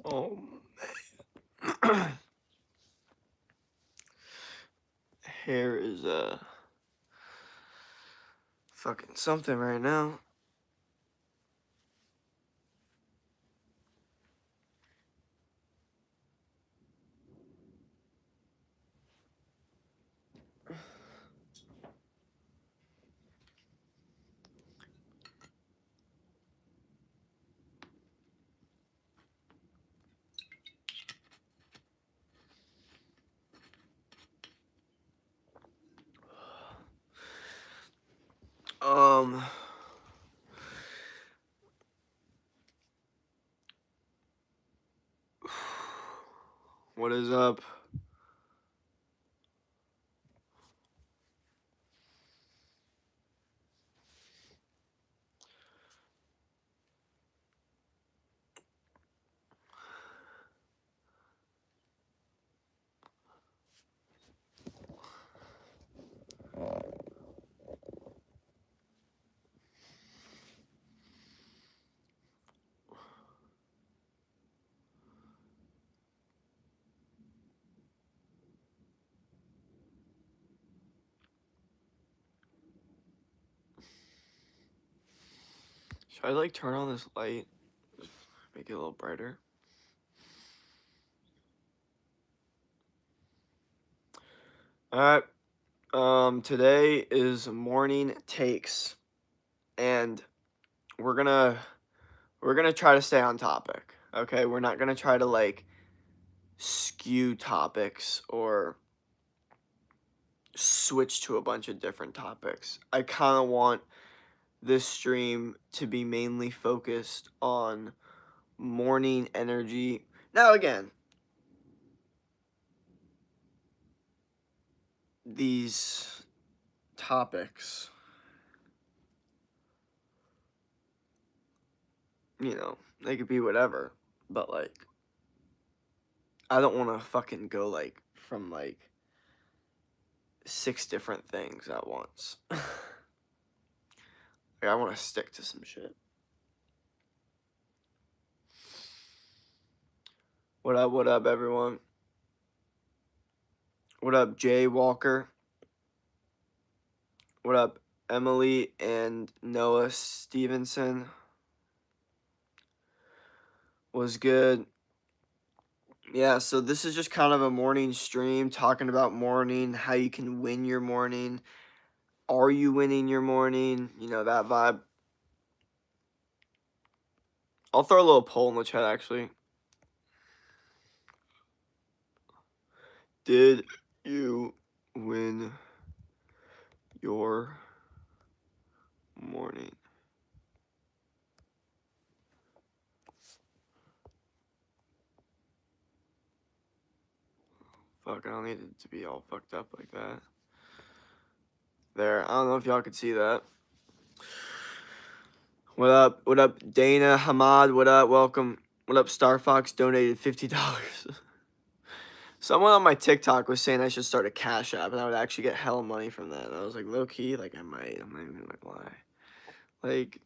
Oh, hair is fucking something right now. Um, what is up? Should I like turn on this light? Just make it a little brighter. Alright. Today is morning takes. And we're gonna try to stay on topic. Okay? We're not gonna try to like skew topics or switch to a bunch of different topics. I kinda want this stream to be mainly focused on morning energy. Now, again, these topics, they could be whatever, but like, I don't want to fucking go like from like 6 different things at once. Like, I want to stick to some shit. What up, everyone? What up, Jay Walker? What up, Emily and Noah Stevenson? Was good. Yeah, so this is just kind of a morning stream talking about morning, how you can win your morning. Are you winning your morning? You know, that vibe. I'll throw a little poll in the chat, actually. Did you win your morning? Fuck, I don't need it to be all fucked up like that. There, I don't know if y'all could see that. What up? What up, Dana Hamad? What up? Welcome. What up, Star Fox? Donated $50. Someone on my TikTok was saying I should start a Cash App, and I would actually get hella money from that. And I was like, low key, like I might. I'm not even gonna lie. Like,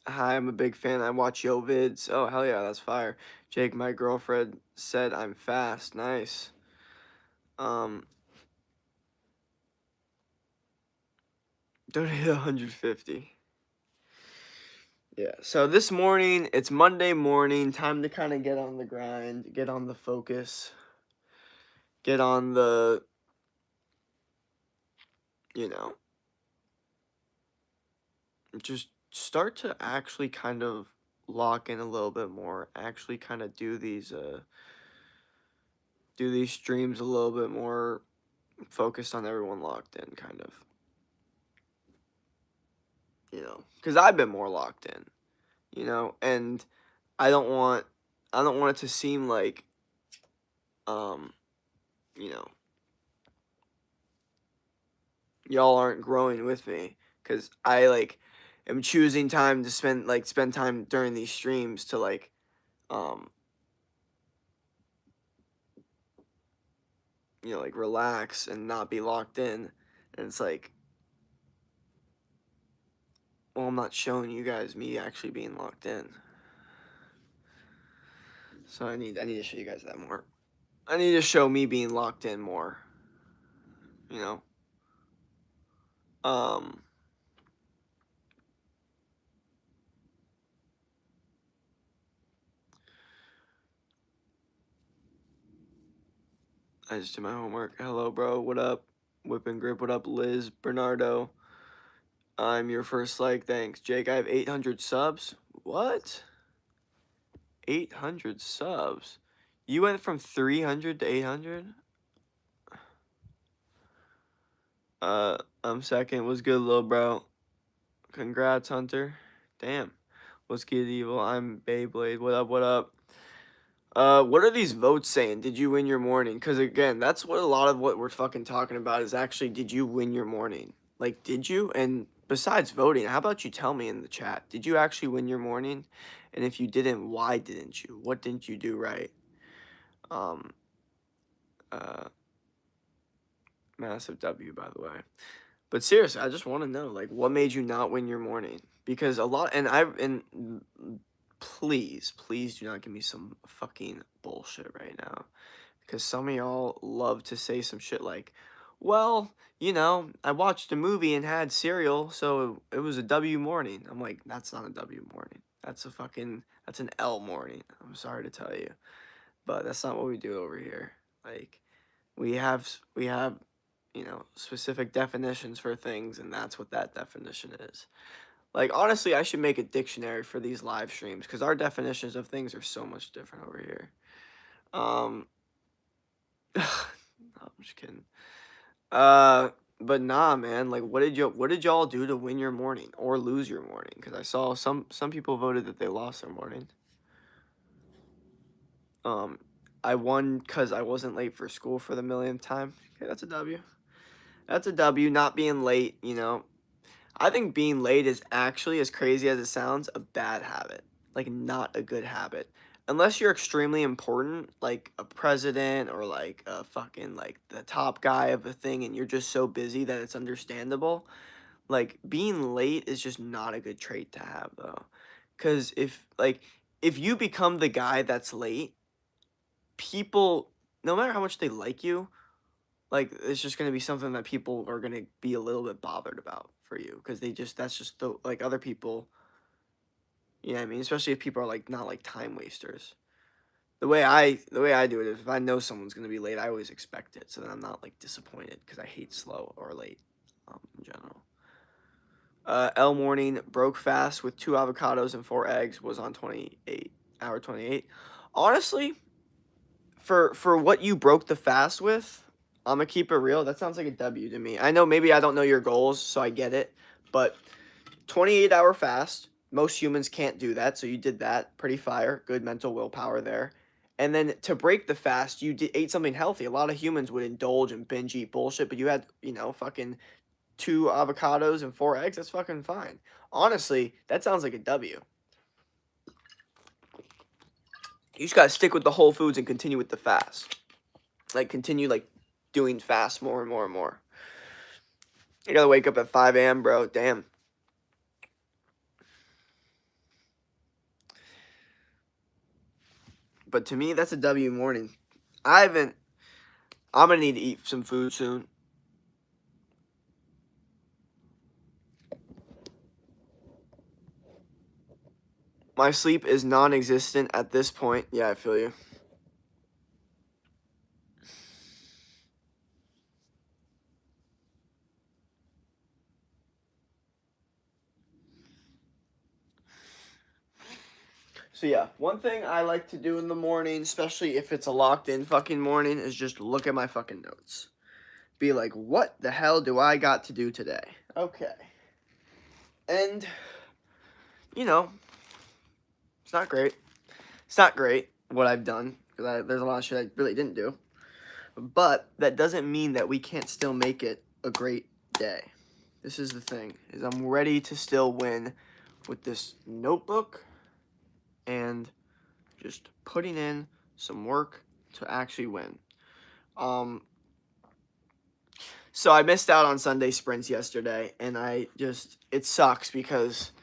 hi, I'm a big fan. I watch Yo vids. Oh hell yeah, that's fire. Jake, my girlfriend said I'm fast. Nice. Donated 150. Yeah. So this morning, it's Monday morning. Time to kind of get on the grind, get on the focus, get on the, just start to actually kind of lock in a little bit more. Actually, kind of do these streams a little bit more focused on everyone locked in, kind of. Because I've been more locked in, and I don't want it to seem like, you know, y'all aren't growing with me, because I like am choosing time to spend time during these streams to like, like relax and not be locked in, and it's like, Well, I'm not showing you guys me actually being locked in. So I need to show you guys that more. I need to show me being locked in more. You know? I just did my homework. Hello, bro. What up? Whip and Grip. What up, Liz? Bernardo. I'm your first like. Thanks. Jake, I have 800 subs. What? 800 subs? You went from 300 to 800? I'm second. What's good, little bro? Congrats, Hunter. Damn. What's good, Evil? I'm Beyblade. What up, what up? What are these votes saying? Did you win your morning? Because, again, that's what a lot of what we're fucking talking about is actually, did you win your morning? Like, did you? And besides voting, how about you tell me in the chat? Did you actually win your morning? And if you didn't, why didn't you? What didn't you do right? Massive W, by the way. But seriously, I just want to know, like, what made you not win your morning? Because a lot, and please do not give me some fucking bullshit right now. Because some of y'all love to say some shit like, well, you know, I watched a movie and had cereal, so it was a W morning. I'm like, that's not a W morning. That's an L morning. I'm sorry to tell you. But that's not what we do over here. Like, we have, you know, specific definitions for things, and that's what that definition is. Like, honestly, I should make a dictionary for these live streams, because our definitions of things are so much different over here. No, I'm just kidding. But nah, man, like, what did y'all do to win your morning or lose your morning? Because I saw some people voted that they lost their morning. I won because I wasn't late for school for the millionth time. Okay, that's a W. That's a W, not being late, you know. I think being late is actually, as crazy as it sounds, a bad habit. Like, not a good habit. Unless you're extremely important, like a president or like a fucking, like, the top guy of a thing, and you're just so busy that it's understandable. Like, being late is just not a good trait to have, though. Because if you become the guy that's late, people, no matter how much they like you, like, it's just gonna be something that people are gonna be a little bit bothered about for you, because that's just the, like, other people, you know what I mean? Especially if people are, like, not, like, time wasters. The way I do it is if I know someone's gonna be late, I always expect it, so then I'm not, like, disappointed, because I hate slow or late, in general. L morning broke fast with 2 avocados and 4 eggs, was on 28. Honestly, for what you broke the fast with, I'm gonna keep it real. That sounds like a W to me. I know maybe I don't know your goals, so I get it. But 28-hour fast, most humans can't do that, so you did that. Pretty fire. Good mental willpower there. And then to break the fast, you ate something healthy. A lot of humans would indulge and binge eat bullshit, but you had, you know, fucking 2 avocados and 4 eggs. That's fucking fine. Honestly, that sounds like a W. You just gotta stick with the whole foods and continue with the fast. Like, continue, like, doing fast more and more and more. I gotta wake up at 5 a.m., bro. Damn. But to me, that's a W morning. I'm gonna need to eat some food soon. My sleep is non-existent at this point. Yeah, I feel you. So yeah, one thing I like to do in the morning, especially if it's a locked-in fucking morning, is just look at my fucking notes. Be like, what the hell do I got to do today? Okay. And, you know, it's not great. It's not great what I've done, because there's a lot of shit I really didn't do. But that doesn't mean that we can't still make it a great day. This is the thing, is I'm ready to still win with this notebook and just putting in some work to actually win. So I missed out on Sunday sprints yesterday, and it sucks because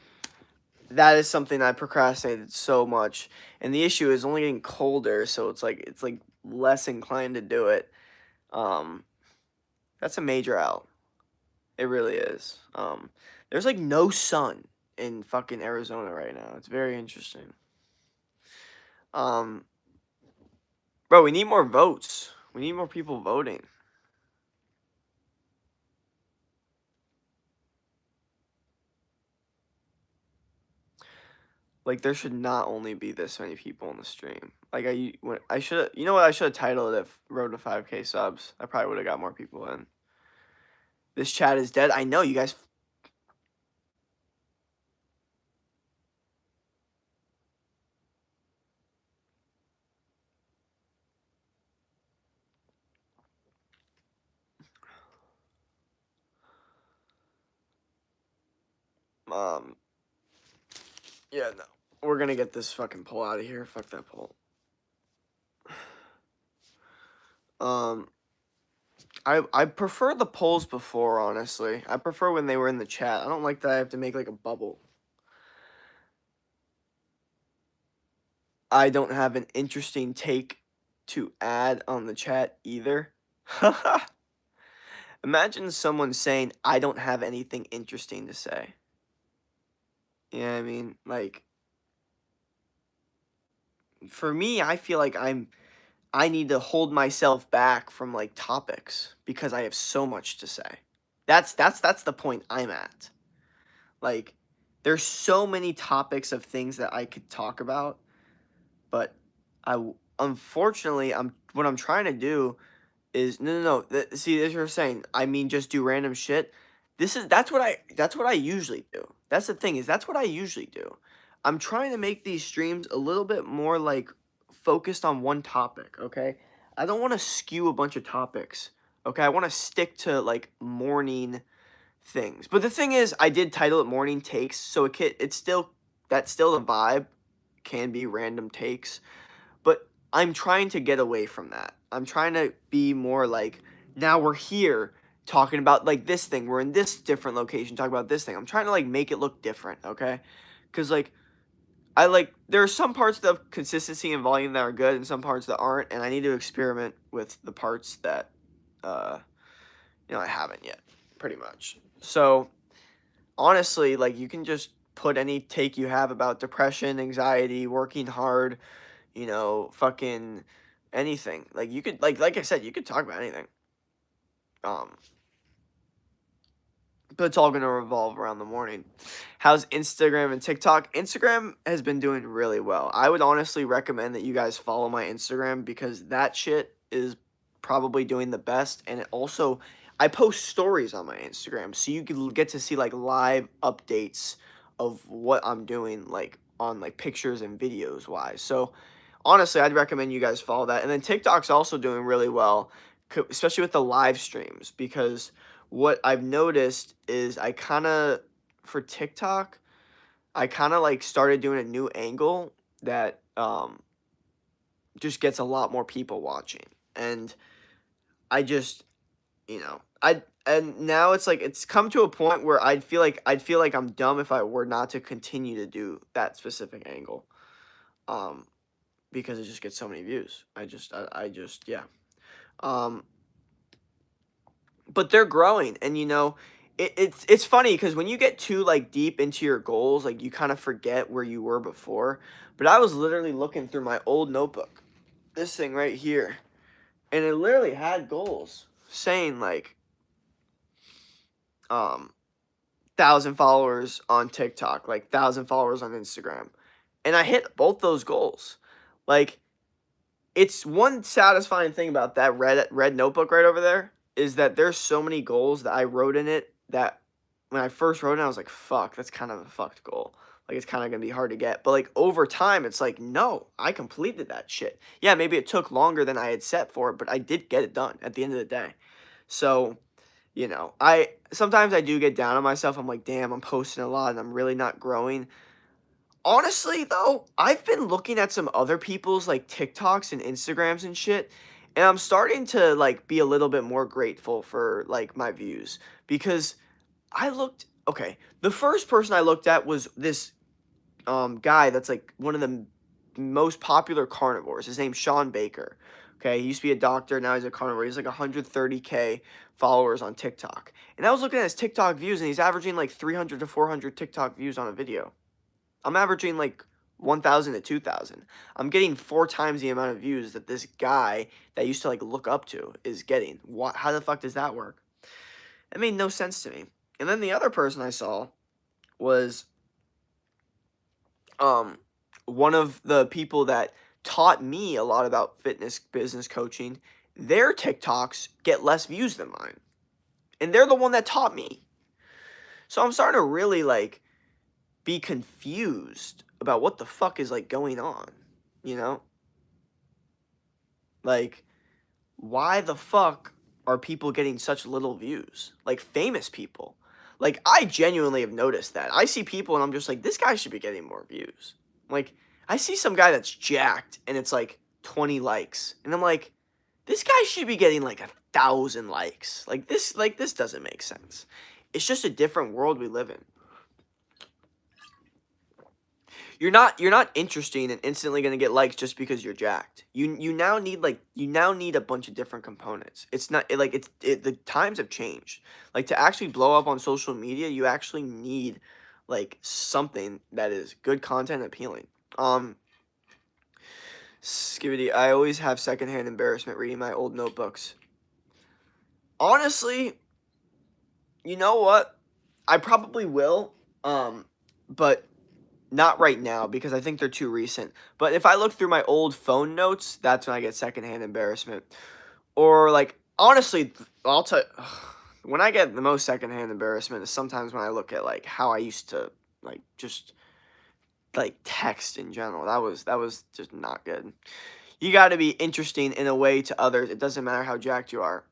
that is something I procrastinated so much. And the issue is only getting colder, so it's like less inclined to do it. Um, that's a major out. It really is. There's like no sun in fucking Arizona right now. It's very interesting. Um, bro, we need more votes. We need more people voting. Like, there should not only be this many people on the stream. Like, I should, you know what? I should have titled it "Road to 5K subs." I probably would have got more people in. This chat is dead. I know you guys. Yeah, no. We're gonna get this fucking poll out of here. Fuck that poll. I prefer the polls before, honestly. I prefer when they were in the chat. I don't like that I have to make like a bubble. I don't have an interesting take to add on the chat either. Imagine someone saying, I don't have anything interesting to say. You know what I mean? Like, for me, I feel like I need to hold myself back from like topics because I have so much to say. That's the point I'm at. Like, there's so many topics of things that I could talk about, but unfortunately, what I'm trying to do is no. See, as you're saying, I mean, just do random shit. That's what I usually do. That's the thing is that's what I usually do. I'm trying to make these streams a little bit more like focused on one topic. Okay, I don't want to skew a bunch of topics. Okay, I want to stick to like morning things. But the thing is, I did title it "Morning Takes," so it's still that's still the vibe. Can be random takes, but I'm trying to get away from that. I'm trying to be more like, now we're here talking about like this thing. We're in this different location talking about this thing. I'm trying to like make it look different, okay? Cuz like there are some parts of consistency and volume that are good and some parts that aren't, and I need to experiment with the parts that I haven't yet, pretty much. So, honestly, like you can just put any take you have about depression, anxiety, working hard, fucking anything. Like you could like I said, you could talk about anything. But it's all gonna revolve around the morning. How's Instagram and TikTok? Instagram has been doing really well. I would honestly recommend that you guys follow my Instagram because that shit is probably doing the best, and it also I post stories on my Instagram, so you can get to see like live updates of what I'm doing, like on like pictures and videos wise. So honestly, I'd recommend you guys follow that. And then TikTok's also doing really well, especially with the live streams, because what I've noticed is for TikTok, I kind of like started doing a new angle that just gets a lot more people watching. And I just, and now it's like it's come to a point where I'd feel like I'm dumb if I were not to continue to do that specific angle. Because it just gets so many views. Yeah. But they're growing, and it's funny because when you get too like deep into your goals, like you kind of forget where you were before. But I was literally looking through my old notebook, this thing right here, and it literally had goals saying like 1,000 followers on TikTok, like 1,000 followers on Instagram, and I hit both those goals. Like, it's one satisfying thing about that red notebook right over there is that there's so many goals that I wrote in it that when I first wrote it, I was like, fuck, that's kind of a fucked goal. Like, it's kind of going to be hard to get. But, like, over time, it's like, no, I completed that shit. Yeah, maybe it took longer than I had set for it, but I did get it done at the end of the day. So, sometimes I do get down on myself. I'm like, damn, I'm posting a lot and I'm really not growing. Honestly, though, I've been looking at some other people's, like, TikToks and Instagrams and shit, And I'm starting to like be a little bit more grateful for like my views because okay, the first person I looked at was this guy that's like one of the most popular carnivores. His name's Sean Baker. Okay, he used to be a doctor, now he's a carnivore. He's like 130K followers on TikTok. And I was looking at his TikTok views and he's averaging like 300 to 400 TikTok views on a video. I'm averaging like 1,000 to 2,000. I'm getting 4 times the amount of views that this guy that I used to like look up to is getting. How the fuck does that work? It made no sense to me. And then the other person I saw was one of the people that taught me a lot about fitness business coaching. Their TikToks get less views than mine. And they're the one that taught me. So I'm starting to really like be confused about what the fuck is like going on, you know? Like, why the fuck are people getting such little views? Like famous people. Like, I genuinely have noticed that. I see people and I'm just like, this guy should be getting more views. Like, I see some guy that's jacked and it's like 20 likes. And I'm like, this guy should be getting like 1,000 likes. This doesn't make sense. It's just a different world we live in. You're not interesting and instantly gonna get likes just because you're jacked. You now need a bunch of different components. It's not the times have changed. Like to actually blow up on social media, you actually need like something that is good content and appealing. Skibidi, I always have secondhand embarrassment reading my old notebooks. Honestly, you know what? I probably will. But not right now because I think they're too recent. But if I look through my old phone notes, that's when I get secondhand embarrassment. Or like honestly, I'll tell you, when I get the most secondhand embarrassment is sometimes when I look at like how I used to like just like text in general. That was just not good. You got to be interesting in a way to others. It doesn't matter how jacked you are.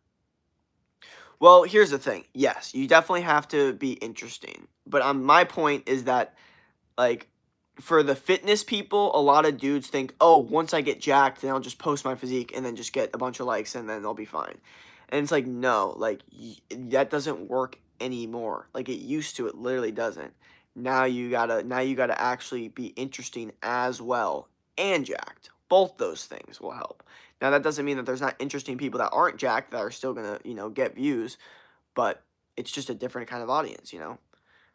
Well, here's the thing. Yes, you definitely have to be interesting. But my point is that like, for the fitness people, a lot of dudes think, oh, once I get jacked, then I'll just post my physique and then just get a bunch of likes and then they'll be fine. And it's like, no, like, that doesn't work anymore. Like, it used to, it literally doesn't. Now you gotta actually be interesting as well and jacked. Both those things will help. Now, that doesn't mean that there's not interesting people that aren't jacked that are still gonna, get views, but it's just a different kind of audience,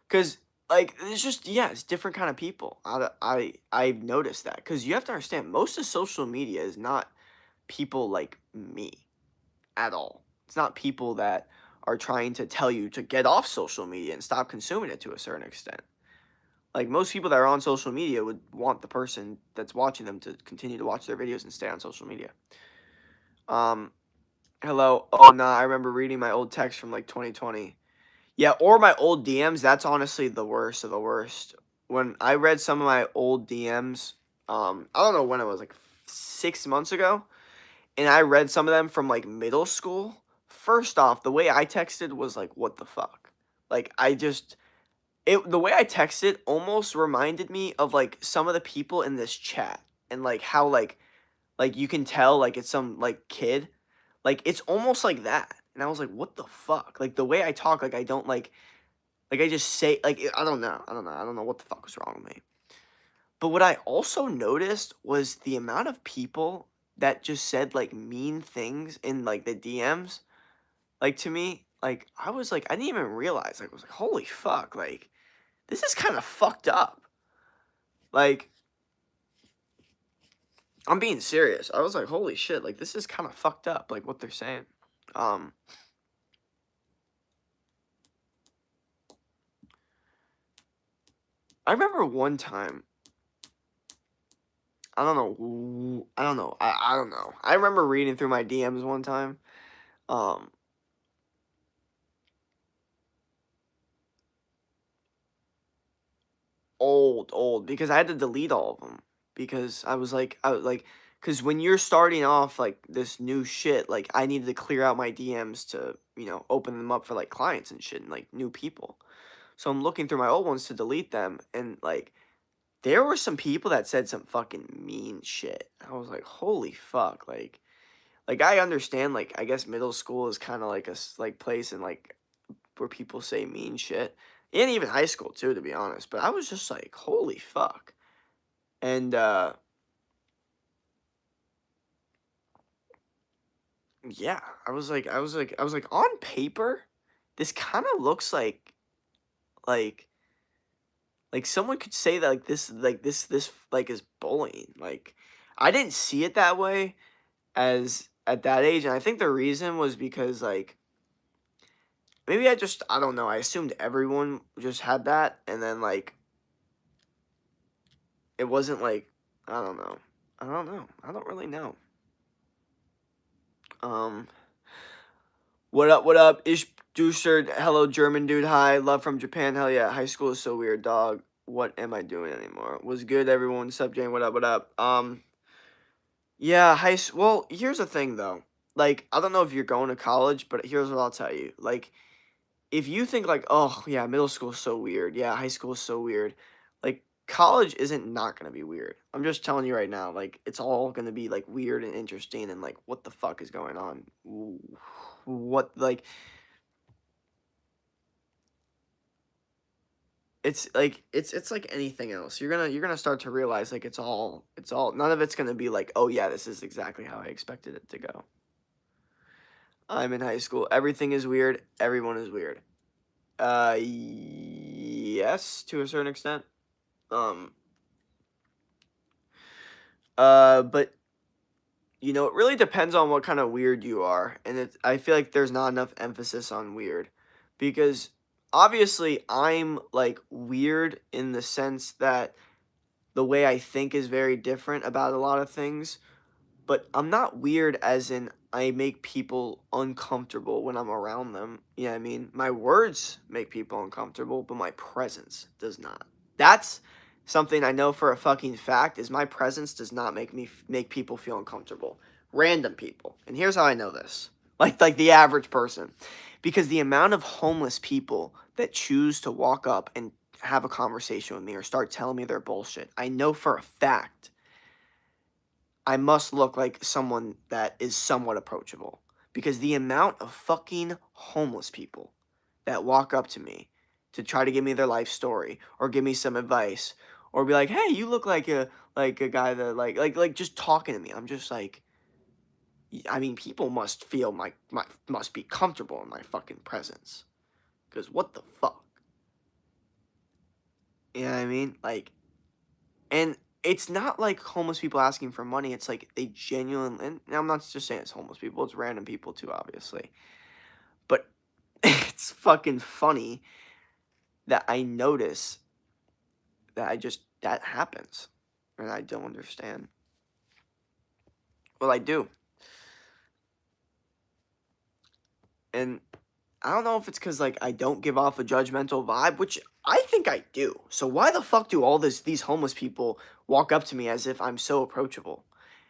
Because like it's just it's different kind of people. I've noticed that because you have to understand most of social media is not people like me at all. It's not people that are trying to tell you to get off social media and stop consuming it to a certain extent. Like most people that are on social media would want the person that's watching them to continue to watch their videos and stay on social media. Hello. Oh nah, I remember reading my old text from like 2020. Yeah, or my old DMs, that's honestly the worst of the worst. When I read some of my old DMs, I don't know when it was, like 6 months ago, and I read some of them from like middle school. First off, the way I texted was like, what the fuck? Like the way I texted almost reminded me of like some of the people in this chat and like how like you can tell like it's some like kid. Like it's almost like that. And I was like, what the fuck? Like the way I talk, like I don't like I just say like I don't know. I don't know what the fuck was wrong with me. But what I also noticed was the amount of people that just said like mean things in like the DMs, like to me, like I was like I didn't even realize. Like I was like, holy fuck, like this is kind of fucked up. Like I'm being serious. I was like, holy shit, like this is kind of fucked up, like what they're saying. I remember one time. I don't know. I don't know. I don't know. I remember reading through my DMs one time. Old because I had to delete all of them because I was like because when you're starting off like this new shit, like I needed to clear out my DMs to open them up for like clients and shit and like new people. So I'm looking through my old ones to delete them and like there were some people that said some fucking mean shit. I was like, holy fuck, like like, I understand, like, I guess middle school is kind of like like place and like where people say mean shit, and even high school too, to be honest. But I was just like, holy fuck, and yeah, I was like, on paper, this kind of looks like someone could say that this like is bullying. Like, I didn't see it that way as at that age, and I think the reason was because like maybe I don't know, I assumed everyone just had that, and then like it wasn't like I don't know. I don't know. I don't really know. Um what up, what up? Ish Dusher, hello German dude, hi. Love from Japan, hell yeah. High school is so weird, dog. What am I doing anymore? Was good, everyone. What's up, Jane? What up, what up? Yeah, well, here's the thing though. Like, I don't know if you're going to college, but here's what I'll tell you. Like, if you think like, oh yeah, middle school is so weird. Yeah, high school is so weird. Like, college isn't not gonna be weird. I'm just telling you right now. Like, it's all gonna be like weird and interesting and like, what the fuck is going on? What like it's like anything else. You're gonna start to realize like it's all none of it's gonna be like, oh yeah, this is exactly how I expected it to go. I'm in high school. Everything is weird. Everyone is weird. Yes, to a certain extent. Um, but it really depends on what kind of weird you are, and I feel like there's not enough emphasis on weird, because obviously I'm like weird in the sense that the way I think is very different about a lot of things, but I'm not weird as in I make people uncomfortable when I'm around them. Yeah, I mean, my words make people uncomfortable, but my presence does not. That's something I know for a fucking fact is my presence does not make people feel uncomfortable. Random people. And here's how I know this. Like the average person. Because the amount of homeless people that choose to walk up and have a conversation with me or start telling me their bullshit, I know for a fact I must look like someone that is somewhat approachable. Because the amount of fucking homeless people that walk up to me to try to give me their life story or give me some advice or be like, "Hey, you look like a guy that like just talking to me." I'm just like, I mean, people must feel my must be comfortable in my fucking presence. Cuz what the fuck? You know what I mean? Like, and it's not like homeless people asking for money. It's like they genuinely, and I'm not just saying it's homeless people, it's random people too, obviously. But it's fucking funny that I notice that happens. And I don't understand. Well, I do. And I don't know if it's because like I don't give off a judgmental vibe, which I think I do. So why the fuck do all these homeless people walk up to me as if I'm so approachable?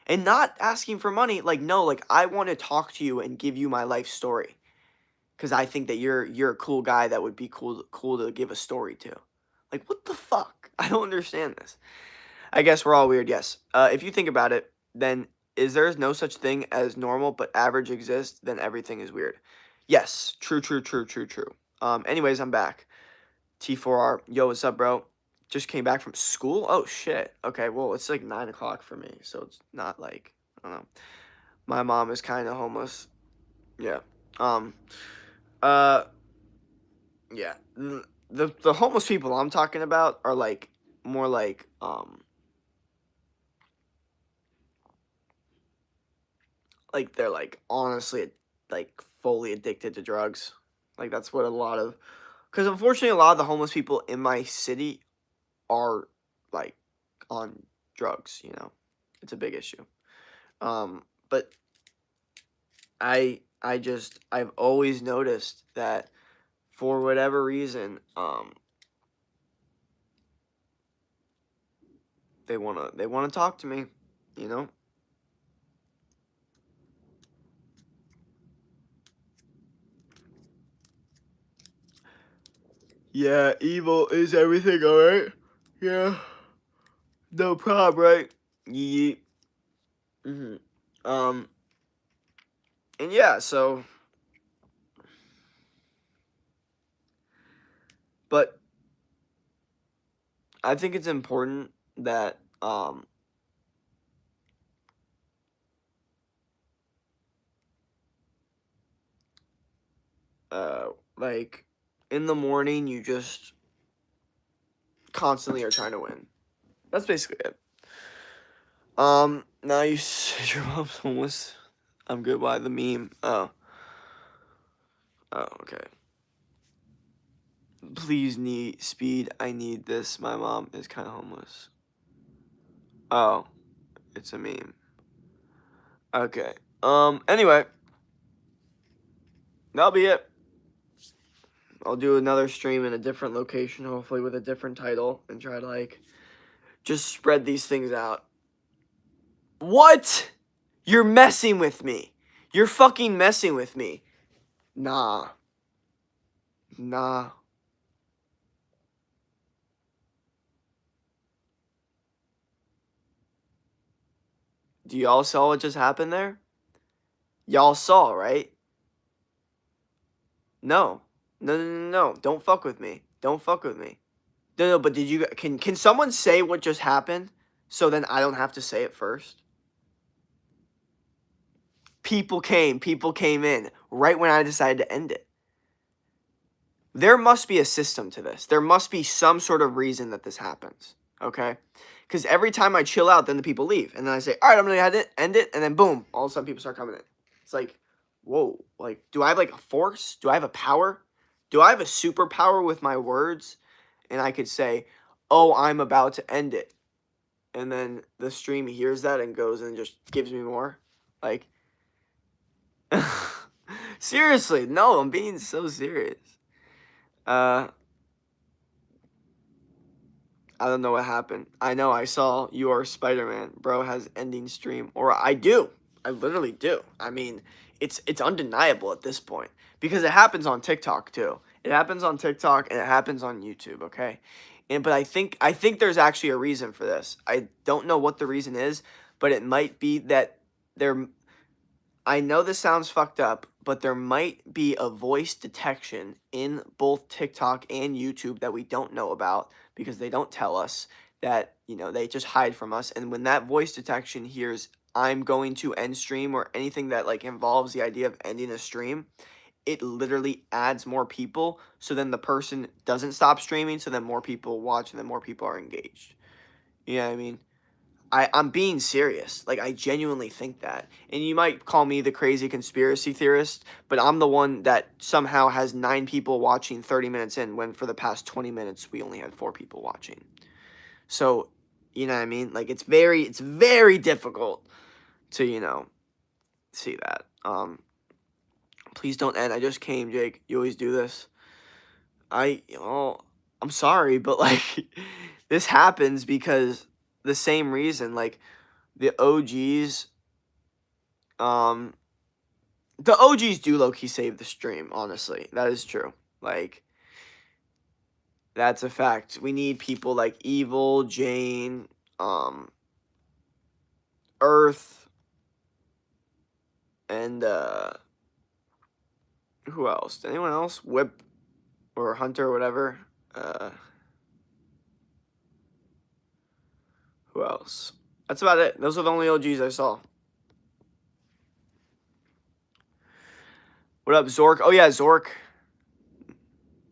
And not asking for money, like no, like I want to talk to you and give you my life story. Cause I think that you're a cool guy that would be cool to give a story to. Like what the fuck? I don't understand this. I guess we're all weird, yes. If you think about it, then is there no such thing as normal but average exists, then everything is weird. Yes, true, true, true, true, true. Anyways, I'm back. T4R, yo, what's up, bro? Just came back from school? Oh, shit. Okay, well, it's like 9 o'clock for me, so it's not like, I don't know. My mom is kind of homeless. Yeah. Um, uh, yeah. The homeless people I'm talking about are like, more like they're like honestly like fully addicted to drugs. Like that's what a lot of because unfortunately a lot of the homeless people in my city are like on drugs, It's a big issue. But I've always noticed that for whatever reason, they wanna talk to me, you know? Yeah, evil is everything, alright? Yeah. No problem, right? Yeah. Mm-hmm. Um, And yeah, so, but I think it's important that, like, in the morning, you just constantly are trying to win. That's basically it. Now you said your mom's homeless. I'm good. Why the meme? Oh, okay. Please need speed. I need this. My mom is kind of homeless. Oh, it's a meme. Okay. Anyway, that'll be it. I'll do another stream in a different location, hopefully with a different title, and try to, like, just spread these things out. What? You're messing with me. You're fucking messing with me. Nah. Nah. Do y'all saw what just happened there? Y'all saw, right? No. No, no, no, no. Don't fuck with me. Don't fuck with me. No, but did you... Can someone say what just happened so then I don't have to say it first? People came in right when I decided to end it. There must be a system to this. There must be some sort of reason that this happens, okay? Because every time I chill out, then the people leave. And then I say, all right, I'm going to end it. And then boom, all of a sudden people start coming in. It's like, whoa. Like, do I have like a force? Do I have a power? Do I have a superpower with my words? And I could say, oh, I'm about to end it. And then the stream hears that and goes and just gives me more. Like, seriously, no, I'm being so serious. I don't know what happened. I know I saw You Are Spider-Man. Bro has ending stream. Or I do. I literally do. I mean, it's undeniable at this point. Because it happens on TikTok too. It happens on TikTok and it happens on YouTube, okay? But I think there's actually a reason for this. I don't know what the reason is, but it might be that I know this sounds fucked up, but there might be a voice detection in both TikTok and YouTube that we don't know about because they don't tell us, that, you know, they just hide from us. And when that voice detection hears I'm going to end stream or anything that like involves the idea of ending a stream, it literally adds more people. So then the person doesn't stop streaming. So then more people watch and then more people are engaged. You know what I mean? I'm being serious. Like, I genuinely think that. And you might call me the crazy conspiracy theorist, but I'm the one that somehow has 9 people watching 30 minutes in when for the past 20 minutes we only had 4 people watching. So, you know what I mean? Like, it's very difficult to, you know, see that. Please don't end. I just came, Jake. You always do this. I'm sorry, but, like, this happens because the same reason, like, the OGs do low-key save the stream, honestly. That is true. Like, that's a fact. We need people like Evil, Jane, Earth, and who else? Anyone else? Whip or Hunter or whatever. Who else? That's about it. Those are the only OGs I saw. What up, Zork? Oh yeah, Zork.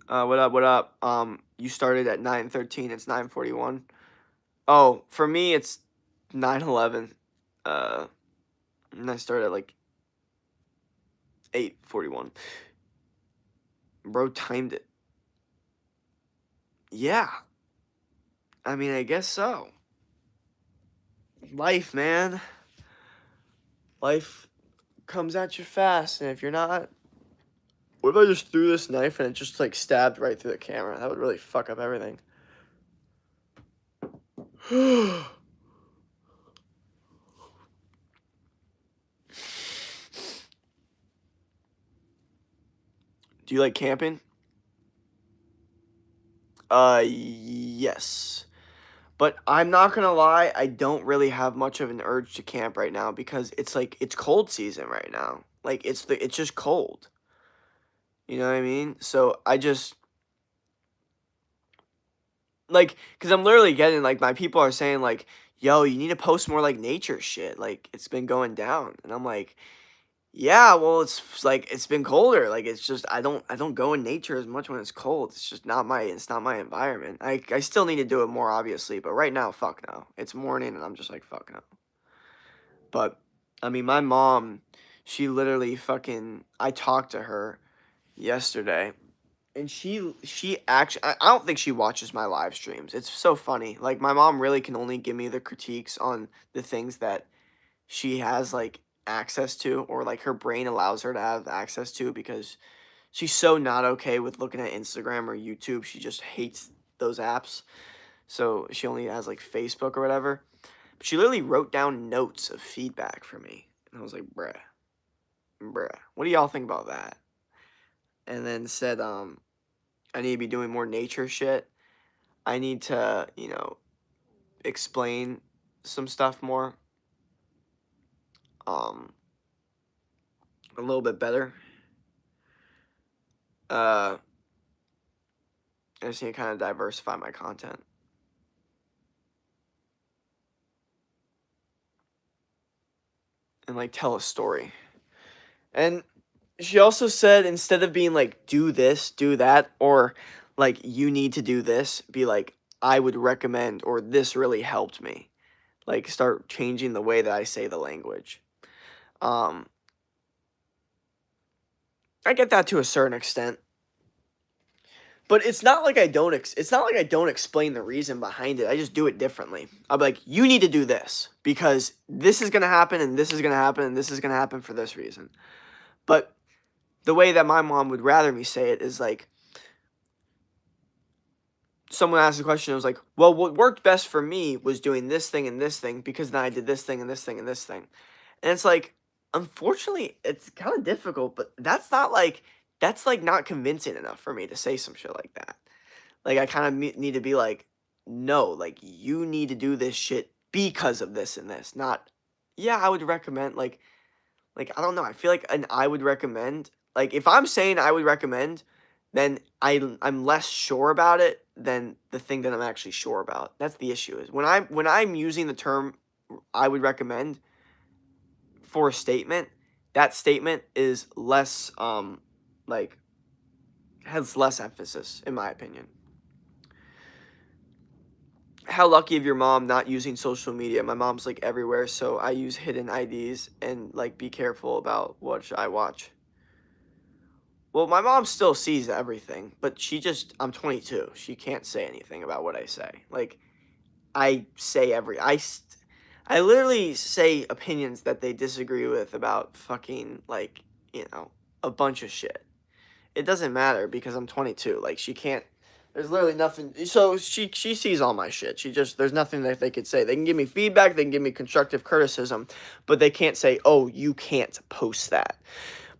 What up? What up? You started at 9:13. It's 9:41. Oh, for me it's 9:11. And I started at like 8:41. Bro timed it. Yeah. I mean, I guess so. Life, man. Life comes at you fast, and if you're not... What if I just threw this knife and it just, like, stabbed right through the camera? That would really fuck up everything. Do you like camping? Yes. But I'm not gonna lie, I don't really have much of an urge to camp right now because it's like, it's cold season right now. Like, it's just cold. You know what I mean? So I just, like, because I'm literally getting, like, my people are saying, like, yo, you need to post more, like, nature shit. Like, it's been going down. And I'm like, yeah, well, like, it's been colder. Like, it's just, I don't go in nature as much when it's cold. It's just it's not my environment. I still need to do it more, obviously. But right now, fuck no. It's morning and I'm just like, fuck no. But, I mean, my mom, she literally fucking, I talked to her yesterday. And she actually, I don't think she watches my live streams. It's so funny. Like, my mom really can only give me the critiques on the things that she has, like, access to, or, like, her brain allows her to have access to, because she's so not okay with looking at Instagram or YouTube. She just hates those apps. So she only has, like, Facebook or whatever. But she literally wrote down notes of feedback for me. And I was like, bruh, what do y'all think about that? And then said, I need to be doing more nature shit. I need to, explain some stuff more, um, a little bit better. I just need to kind of diversify my content. And, like, tell a story. And she also said, instead of being like, do this, do that, or like, you need to do this, be like, I would recommend, or this really helped me. Like, start changing the way that I say the language. I get that to a certain extent. But it's not like I don't explain the reason behind it. I just do it differently. I'll be like, you need to do this because this is going to happen and this is going to happen and this is going to happen for this reason. But the way that my mom would rather me say it is like, someone asked a question, it was like, well, what worked best for me was doing this thing and this thing, because then I did this thing and this thing and this thing. And it's like, unfortunately, it's kind of difficult, but that's like not convincing enough for me to say some shit like that. Like, I kind of need to be like, no, like, you need to do this shit because of this and this, not, yeah, I would recommend, like, I don't know, I feel like an I would recommend, like, if I'm saying I would recommend, then I'm less sure about it than the thing that I'm actually sure about. That's the issue, is when I'm using the term I would recommend for a statement, that statement is less, like, has less emphasis, in my opinion. How lucky of your mom not using social media. My mom's, like, everywhere, so I use hidden IDs and, like, be careful about what I watch. Well, my mom still sees everything, but I'm 22. She can't say anything about what I say. Like, I say I literally say opinions that they disagree with about fucking, like, a bunch of shit. It doesn't matter because I'm 22. Like, she can't, there's literally nothing. So she sees all my shit. There's nothing that they could say. They can give me feedback, they can give me constructive criticism, but they can't say, oh, you can't post that.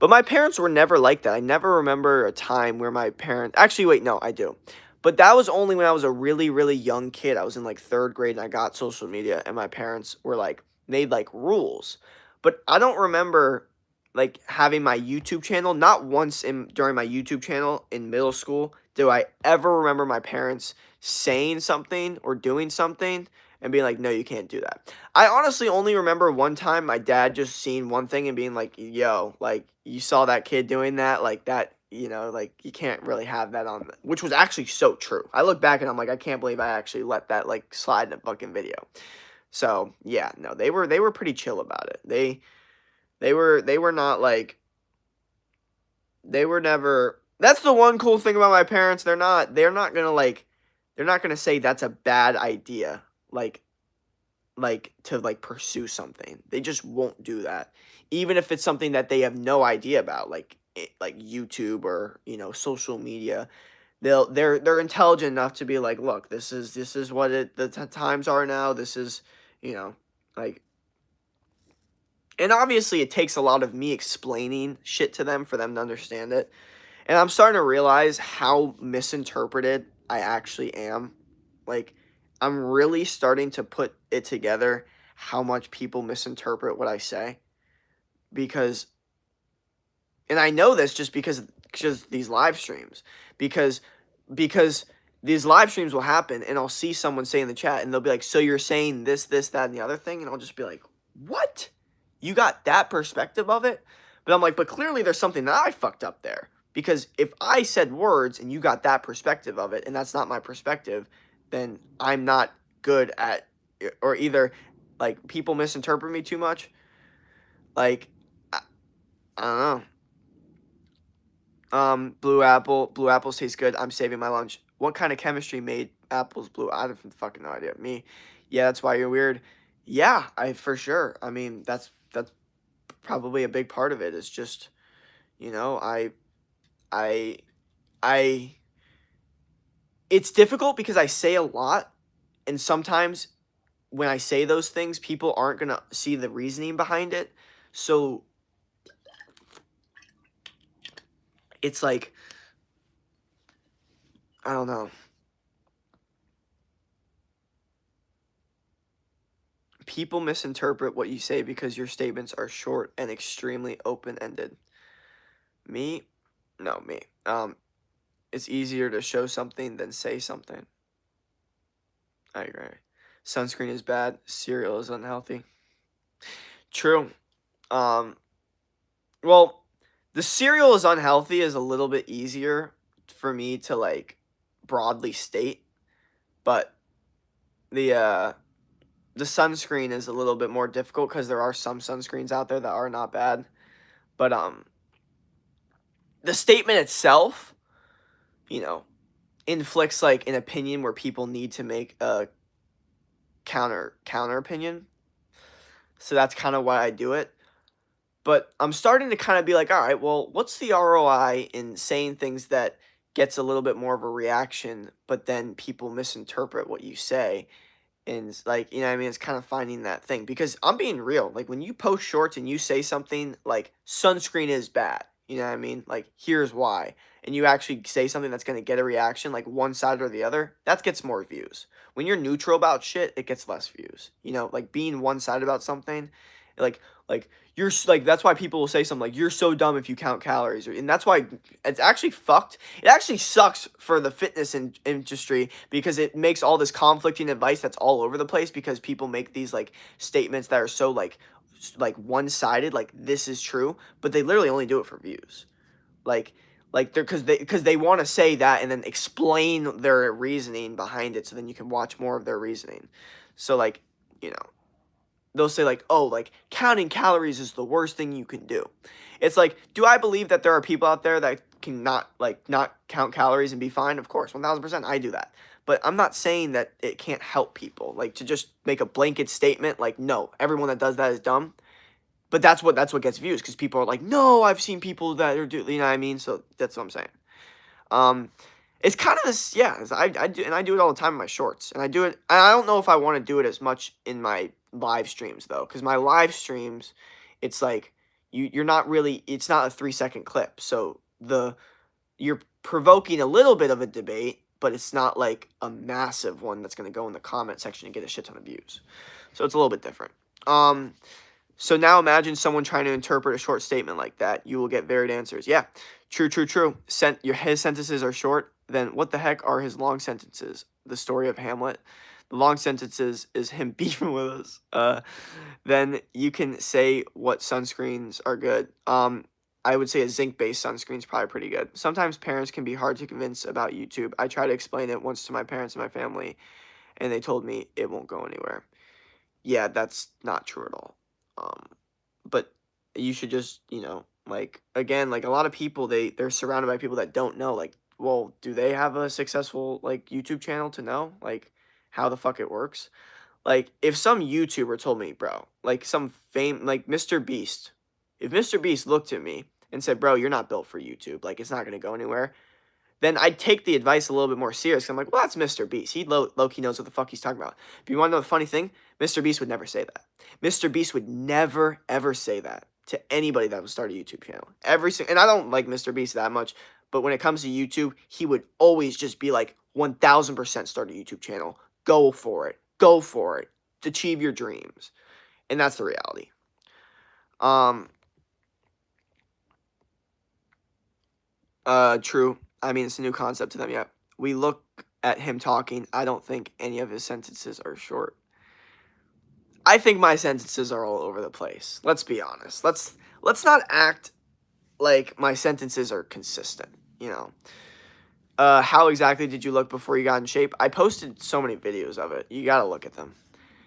But my parents were never like that. I never remember a time where my parents... Actually, wait, no, I do. But that was only when I was a really, really young kid. I was in, like, 3rd grade, and I got social media, and my parents were, like, made, like, rules. But I don't remember, like, having my YouTube channel. Not once during my YouTube channel in middle school do I ever remember my parents saying something or doing something and being like, no, you can't do that. I honestly only remember one time my dad just seeing one thing and being like, yo, like, you saw that kid doing that, like, that, like, you can't really have that on, which was actually so true. I look back and I'm like, I can't believe I actually let that, like, slide in a fucking video. So, yeah, no, they were pretty chill about it. They were not, like, they were never, that's the one cool thing about my parents. They're not gonna say that's a bad idea, like, to, like, pursue something. They just won't do that. Even if it's something that they have no idea about, like, like YouTube or, social media. They're intelligent enough to be like, look, this is what the times are now. This is, like, and obviously it takes a lot of me explaining shit to them for them to understand it. And I'm starting to realize how misinterpreted I actually am. Like, I'm really starting to put it together how much people misinterpret what I say. Because And I know this just because these live streams. Because these live streams will happen, and I'll see someone say in the chat, and they'll be like, so you're saying this, that, and the other thing? And I'll just be like, what? You got that perspective of it? But I'm like, but clearly there's something that I fucked up there. Because if I said words and you got that perspective of it, and that's not my perspective, then I'm not good at, or either, like, people misinterpret me too much. Like, I don't know. Blue apples taste good. I'm saving my lunch. What kind of chemistry made apples blue? I have fucking no idea. Me. Yeah, that's why you're weird. Yeah, for sure. I mean, that's probably a big part of it. It's just, you know, I it's difficult because I say a lot, and sometimes when I say those things, people aren't going to see the reasoning behind it. So it's like, I don't know. People misinterpret what you say because your statements are short and extremely open-ended. Me? No, me. It's easier to show something than say something. I agree. Sunscreen is bad. Cereal is unhealthy. True. Well, the cereal is unhealthy is a little bit easier for me to, like, broadly state, but the sunscreen is a little bit more difficult because there are some sunscreens out there that are not bad. But the statement itself, you know, inflicts, like, an opinion where people need to make a counter opinion. So that's kind of why I do it. But I'm starting to kind of be like, all right, well, what's the ROI in saying things that gets a little bit more of a reaction, but then people misinterpret what you say? And it's like, you know what I mean? It's kind of finding that thing. Because I'm being real. Like, when you post shorts and you say something like, sunscreen is bad, you know what I mean? Like, here's why. And you actually say something that's going to get a reaction, like one side or the other, that gets more views. When you're neutral about shit, it gets less views. You know, like, being one-sided about something, like, you're, like, that's why people will say something like, you're so dumb if you count calories. And that's why it's actually fucked. It actually sucks for the fitness industry because it makes all this conflicting advice that's all over the place because people make these, like, statements that are so, like one-sided, like, this is true, but they literally only do it for views. Like they're because they want to say that and then explain their reasoning behind it so then you can watch more of their reasoning. So, like, you know, they'll say, like, oh, like, counting calories is the worst thing you can do. It's like, do I believe that there are people out there that can not count calories and be fine? Of course, 1000% I do that. But I'm not saying that it can't help people. Like, to just make a blanket statement, like, no, everyone that does that is dumb. But that's what gets views because people are like, no, I've seen people that are you know what I mean? So that's what I'm saying. It's kind of this, yeah. I do it all the time in my shorts, and I do it. I don't know if I want to do it as much in my live streams though, because my live streams, it's like you're not really. It's not a 3-second clip, so you're provoking a little bit of a debate, but it's not like a massive one that's gonna go in the comment section and get a shit ton of views. So it's a little bit different. So now imagine someone trying to interpret a short statement like that. You will get varied answers. Yeah, true. His sentences are short. Then what the heck are his long sentences? The story of Hamlet. The long sentences is him beefing with us. Then you can say what sunscreens are good. I would say a zinc-based sunscreen is probably pretty good. Sometimes parents can be hard to convince about YouTube. I tried to explain it once to my parents and my family, and they told me it won't go anywhere. Yeah, that's not true at all. But you should just, you know, like, again, like, a lot of people, they're surrounded by people that don't know, like, well, do they have a successful, like, YouTube channel to know, like, how the fuck it works? Like, if some YouTuber told me, bro, like, like, Mr. Beast, if Mr. Beast looked at me and said, bro, you're not built for YouTube, like, it's not gonna go anywhere, then I'd take the advice a little bit more serious. I'm like, well, that's Mr. Beast. He low-key knows what the fuck he's talking about. But you want to know the funny thing? Mr. Beast would never say that. Mr. Beast would never, ever say that to anybody that would start a YouTube channel. And I don't like Mr. Beast that much, but when it comes to YouTube, he would always just be like, 1000% start a YouTube channel. Go for it. Go for it. Achieve your dreams. And that's the reality. True. I mean, it's a new concept to them, yeah. We look at him talking. I don't think any of his sentences are short. I think my sentences are all over the place. Let's be honest. Let's not act like my sentences are consistent, you know. How exactly did you look before you got in shape? I posted so many videos of it. You gotta look at them.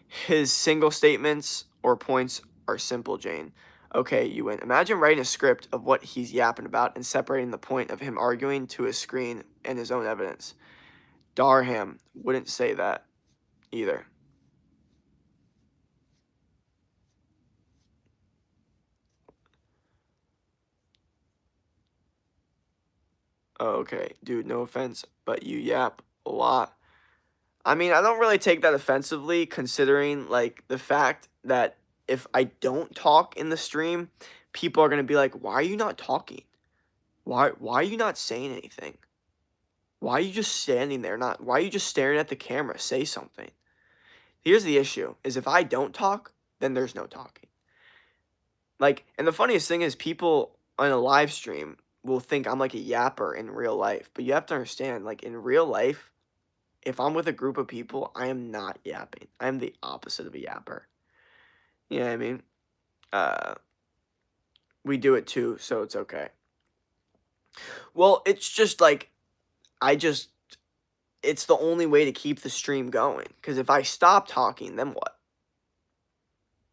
His single statements or points are simple, Jane. Okay, you win. Imagine writing a script of what he's yapping about and separating the point of him arguing to his screen and his own evidence. Darham wouldn't say that either. Oh, okay, dude, no offense, but you yap a lot. I mean, I don't really take that offensively, considering like the fact that if I don't talk in the stream, people are gonna be like, "Why are you not talking? Why are you not saying anything? Why are you just standing there? Not why are you just staring at the camera? Say something." Here's the issue: is if I don't talk, then there's no talking. Like, and the funniest thing is, people on a live stream will think I'm like a yapper in real life, but you have to understand, like in real life, if I'm with a group of people, I am not yapping. I am the opposite of a yapper. You know what I mean? Uh, we do it too, so it's okay. Well, it's just like, I just, it's the only way to keep the stream going. Because if I stop talking, then what?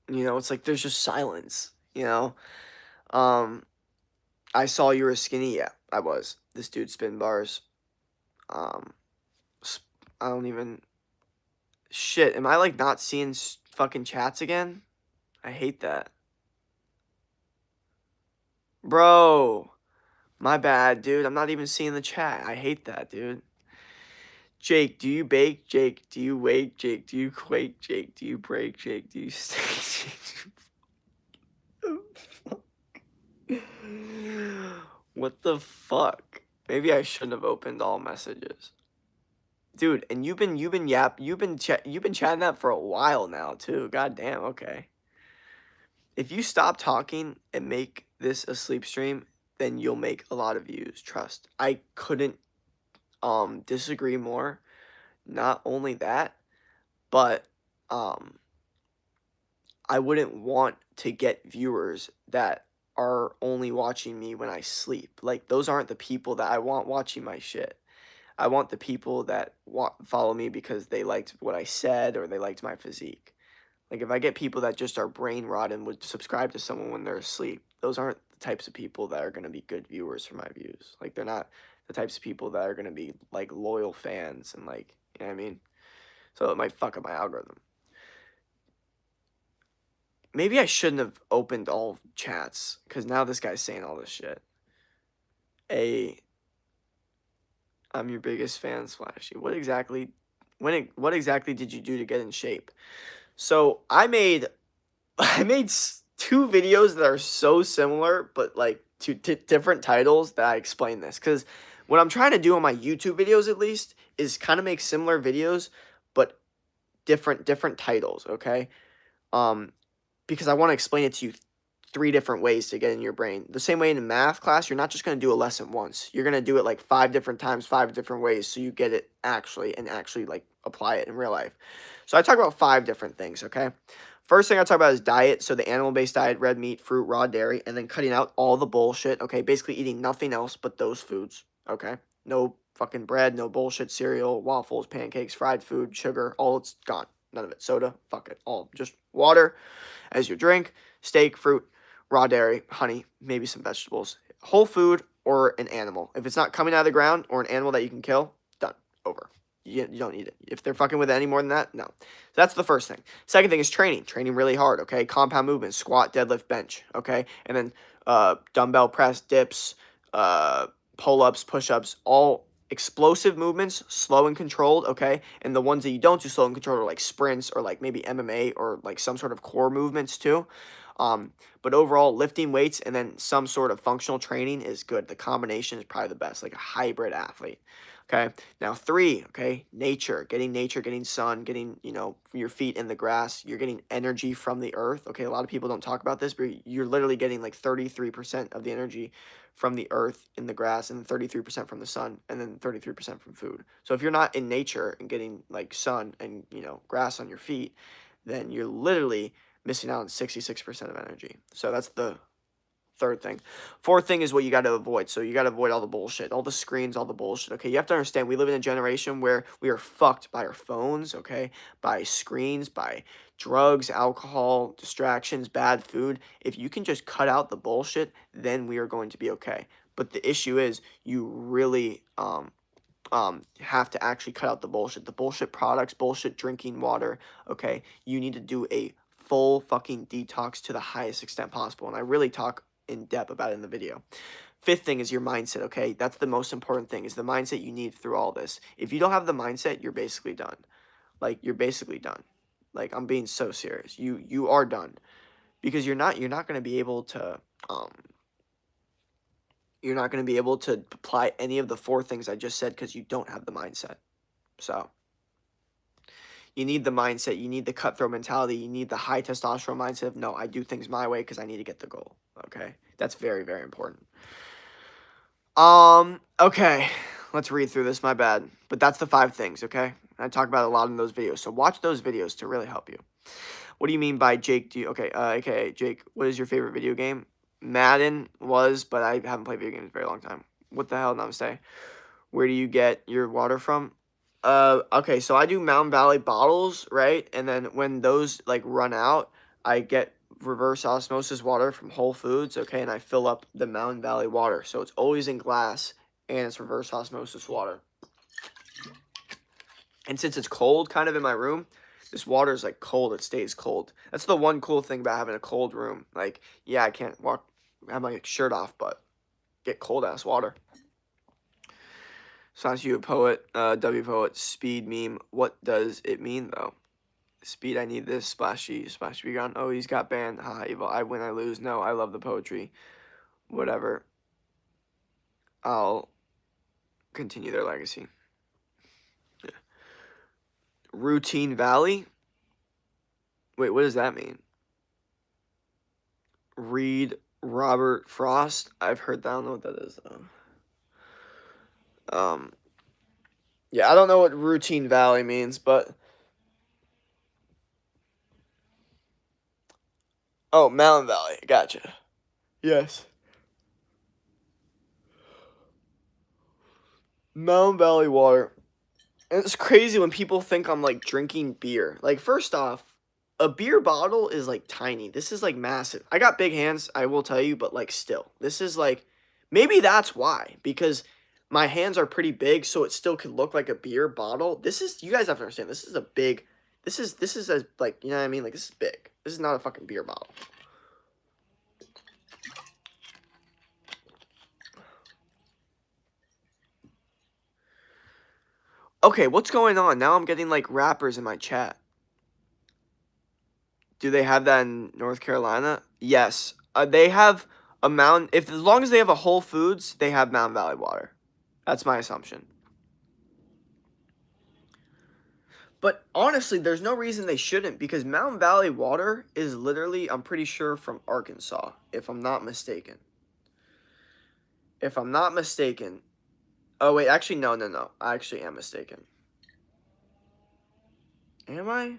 You know, it's like there's just silence, you know? I saw you were skinny. Yeah, I was. This dude spin bars. Um, I don't even. Shit, am I like not seeing fucking chats again? I hate that. Bro, my bad, dude. I'm not even seeing the chat. I hate that, dude. Jake, do you bake? Jake, do you wake? Jake, do you quake? Jake, do you break? Jake, do you stay? What the fuck? Maybe I shouldn't have opened all messages. Dude, and you've been chatting that for a while now too. God damn, okay. If you stop talking and make this a sleep stream, then you'll make a lot of views, trust. I couldn't disagree more. Not only that, but I wouldn't want to get viewers that are only watching me when I sleep. Like, those aren't the people that I want watching my shit. I want the people that follow me because they liked what I said or they liked my physique. Like, if I get people that just are brain rot and would subscribe to someone when they're asleep, those aren't the types of people that are going to be good viewers for my views. Like, they're not the types of people that are going to be, like, loyal fans and, like, you know what I mean? So it might fuck up my algorithm. Maybe I shouldn't have opened all chats, because now this guy's saying all this shit. I'm your biggest fan, Splashy. What exactly did you do to get in shape? So I made two videos that are so similar, but like two different titles that I explain this. Because what I'm trying to do on my YouTube videos, at least, is kind of make similar videos, but different titles. Okay, because I want to explain it to you 3 different ways to get in your brain. The same way in a math class, you're not just going to do a lesson once. You're going to do it like 5 different times, 5 different ways, so you get it actually like apply it in real life. So I talk about 5 different things, okay? First thing I talk about is diet. So the animal-based diet, red meat, fruit, raw dairy, and then cutting out all the bullshit, okay? Basically eating nothing else but those foods, okay? No fucking bread, no bullshit cereal, waffles, pancakes, fried food, sugar, all it's gone. None of it. Soda, fuck it. All just water as your drink, steak, fruit, raw dairy, honey, maybe some vegetables, whole food, or an animal. If it's not coming out of the ground or an animal that you can kill, done, over. You don't need it. If they're fucking with it any more than that, no. So that's the first thing. Second thing is training. Training really hard, okay? Compound movements, squat, deadlift, bench, okay? And then dumbbell press, dips, pull-ups, push-ups, all explosive movements, slow and controlled, okay? And the ones that you don't do slow and controlled are like sprints or like maybe MMA or like some sort of core movements too. But overall, lifting weights and then some sort of functional training is good. The combination is probably the best, like a hybrid athlete. Okay, now 3, okay, nature, getting sun, getting, you know, your feet in the grass. You're getting energy from the earth. Okay, a lot of people don't talk about this, but you're literally getting like 33% of the energy from the earth in the grass, and 33% from the sun, and then 33% from food. So if you're not in nature and getting like sun and, you know, grass on your feet, then you're literally missing out on 66% of energy. So that's the third thing. Fourth thing is what you got to avoid. So you got to avoid all the bullshit, all the screens, all the bullshit. Okay, you have to understand we live in a generation where we are fucked by our phones, okay, by screens, by drugs, alcohol, distractions, bad food. If you can just cut out the bullshit, then we are going to be okay. But the issue is you really have to actually cut out the bullshit products, bullshit drinking water. Okay, you need to do a full fucking detox to the highest extent possible, and I really talk in depth about it in the video. Fifth thing is your mindset. Okay, that's the most important thing, is the mindset you need through all this. If you don't have the mindset, you're basically done. Like, you're basically done. Like, I'm being so serious. You are done, because you're not going to be able to you're not going to be able to apply any of the 4 things I just said, because you don't have the mindset. So you need the mindset. You need the cutthroat mentality. You need the high testosterone mindset of, no, I do things my way because I need to get the goal. Okay, that's very, very important. Okay, let's read through this. My bad, but that's the 5 things. Okay, I talk about it a lot in those videos, so watch those videos to really help you. What do you mean by Jake? AKA Jake, what is your favorite video game? Madden was, but I haven't played video games in a very long time. What the hell, Namaste? Where do you get your water from? Okay, so I do Mountain Valley bottles, right? And then when those like run out, I get reverse osmosis water from Whole Foods, okay? And I fill up the Mountain Valley water. So it's always in glass and it's reverse osmosis water. And since it's cold kind of in my room, this water is like cold. It stays cold. That's the one cool thing about having a cold room. Like, yeah, I can't have my shirt off, but get cold ass water. Sounds you a poet, W poet, speed meme. What does it mean though? Speed, I need this. Splashy be gone. Oh, he's got banned. Haha, evil. I win, I lose. No, I love the poetry. Whatever. I'll continue their legacy. Yeah. Routine Valley? Wait, what does that mean? Read Robert Frost? I've heard that. I don't know what that is though. Yeah, I don't know what Routine Valley means, but oh, Mountain Valley. Gotcha. Yes. Mountain Valley water. And it's crazy when people think I'm like drinking beer. Like, first off, a beer bottle is like tiny. This is like massive. I got big hands, I will tell you, but like still. This is like, maybe that's why, because my hands are pretty big, so it still could look like a beer bottle. This is, you guys have to understand, this is a big, this is as like, you know what I mean? Like, this is big. This is not a fucking beer bottle. Okay, what's going on? Now I'm getting like rappers in my chat. Do they have that in North Carolina? Yes. They have a mountain. If as long as they have a Whole Foods, they have Mountain Valley water. That's my assumption. But honestly, there's no reason they shouldn't, because Mountain Valley water is literally, I'm pretty sure, from Arkansas, if I'm not mistaken. If I'm not mistaken. Oh, wait, actually, no. I actually am mistaken. Am I?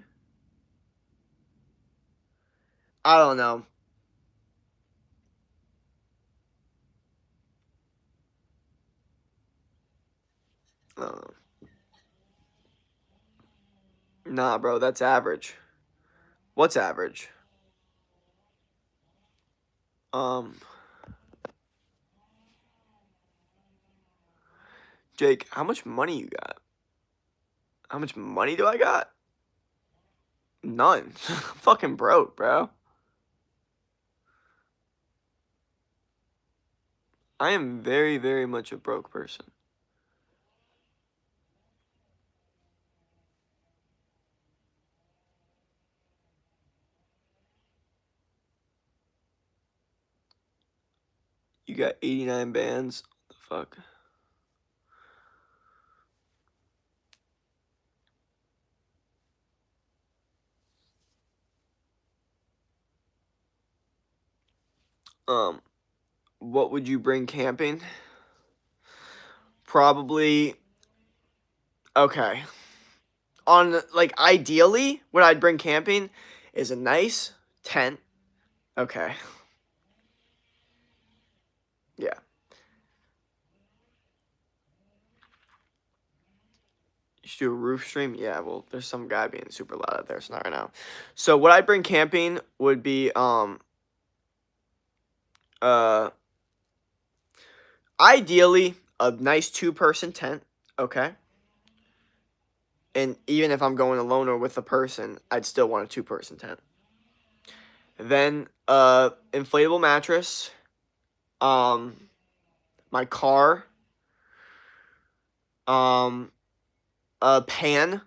I don't know. I don't know. Nah, bro, that's average. What's average? Jake, how much money you got? How much money do I got? None. I'm fucking broke, bro. I am very, very much a broke person. You got 89 bands? What the fuck? What would you bring camping? Probably, okay. Ideally, what I'd bring camping is a nice tent. Okay. Yeah. You should do a roof stream? Yeah, well, there's some guy being super loud out there, so not right now. So what I'd bring camping would be, ideally, a nice 2-person tent, okay? And even if I'm going alone or with a person, I'd still want a 2-person tent. Then, inflatable mattress, my car, a pan,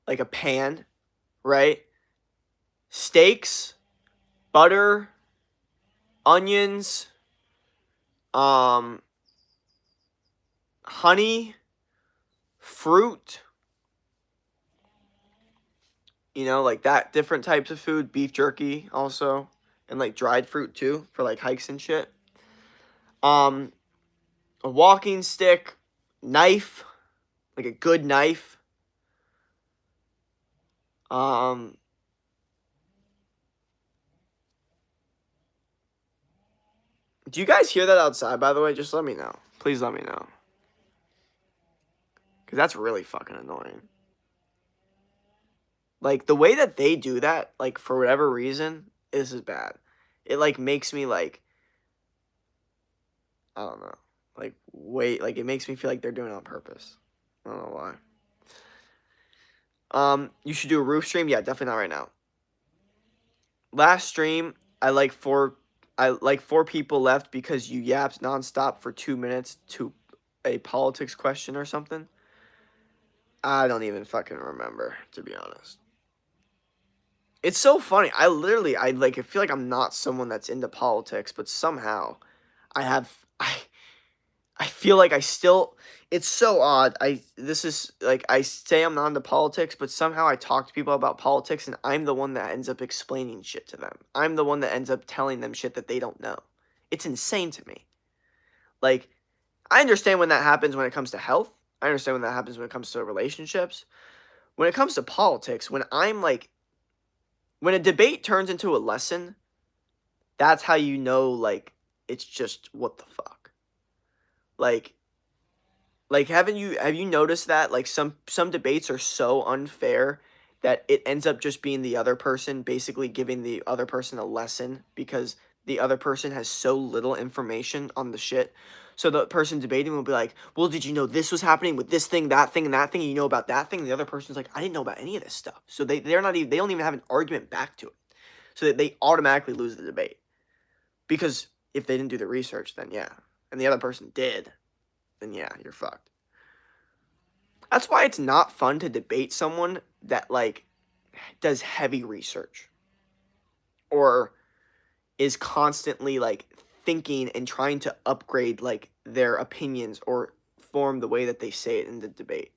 like a pan, right? Steaks, butter, onions, honey, fruit, like that, different types of food, beef jerky also, and like dried fruit too for like hikes and shit. A walking stick, knife, like a good knife. Do you guys hear that outside, by the way? Just let me know. Please let me know. Because that's really fucking annoying. Like, the way that they do that, like, for whatever reason, this is bad. It, like, makes me, like, I don't know. Like, wait, like, it makes me feel like they're doing it on purpose. I don't know why. You should do a roof stream? Yeah, definitely not right now. Last stream, I like four people left because you yapped nonstop for 2 minutes to a politics question or something. I don't even fucking remember, to be honest. It's so funny. I feel like I'm not someone that's into politics, but somehow I feel like I still, it's so odd. This is like, I say I'm not into politics, but somehow I talk to people about politics and I'm the one that ends up explaining shit to them. I'm the one that ends up telling them shit that they don't know. It's insane to me. Like, I understand when that happens when it comes to health. I understand when that happens when it comes to relationships. When it comes to politics, when a debate turns into a lesson, that's how you know, like, it's just, what the fuck? Like, have you noticed that, like, some debates are so unfair that it ends up just being the other person basically giving the other person a lesson because the other person has so little information on the shit. So the person debating will be like, well, did you know this was happening with this thing, that thing, and that thing, and you know about that thing? And the other person's like, I didn't know about any of this stuff. So they don't even have an argument back to it. So that they automatically lose the debate. Because if they didn't do the research, then yeah. And the other person did, then yeah, you're fucked. That's why it's not fun to debate someone that, like, does heavy research. Or is constantly, like, thinking and trying to upgrade, like, their opinions or form the way that they say it in the debate.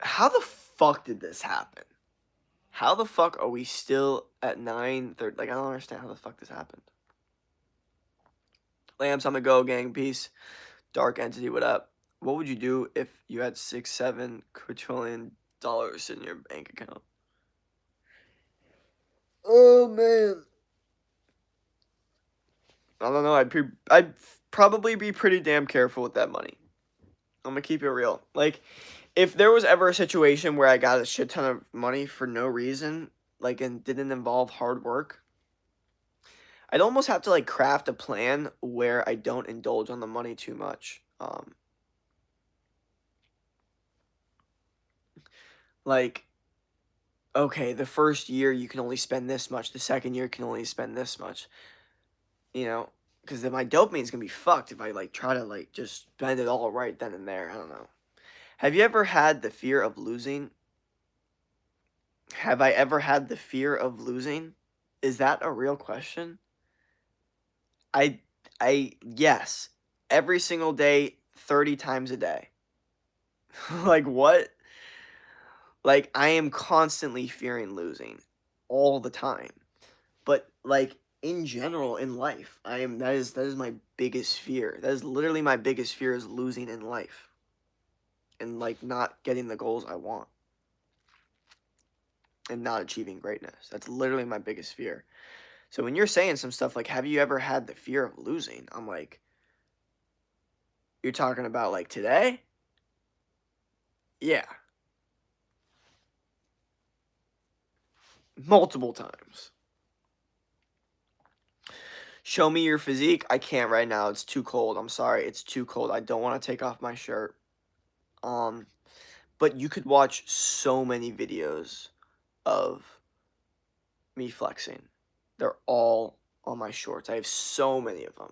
How the fuck did this happen? How the fuck are we still at 9:30? Like, I don't understand how the fuck this happened. Lambs on the go, gang. Peace. Dark Entity, what up? What would you do if you had $6-7 quadrillion in your bank account? Oh, man. I don't know. I'd probably be pretty damn careful with that money. I'm gonna keep it real. Like, if there was ever a situation where I got a shit ton of money for no reason, like, and didn't involve hard work, I'd almost have to, like, craft a plan where I don't indulge on the money too much. Like, okay, the first year you can only spend this much, the second year can only spend this much, you know, because then my dopamine's gonna be fucked if I like try to like just spend it all right then and there. I don't know. Have you ever had the fear of losing? Have I ever had the fear of losing? Is that a real question? I yes. Every single day, 30 times a day. Like what? Like I am constantly fearing losing all the time. But like in general in life, I am that is my biggest fear. That is literally my biggest fear is losing in life and like not getting the goals I want and not achieving greatness. That's literally my biggest fear. So when you're saying some stuff like, have you ever had the fear of losing? I'm like, you're talking about like today? Yeah. Multiple times. Show me your physique. I can't right now. It's too cold. I'm sorry. It's too cold. I don't want to take off my shirt. Um, but you could watch so many videos of me flexing. They're all on my shorts. I have so many of them.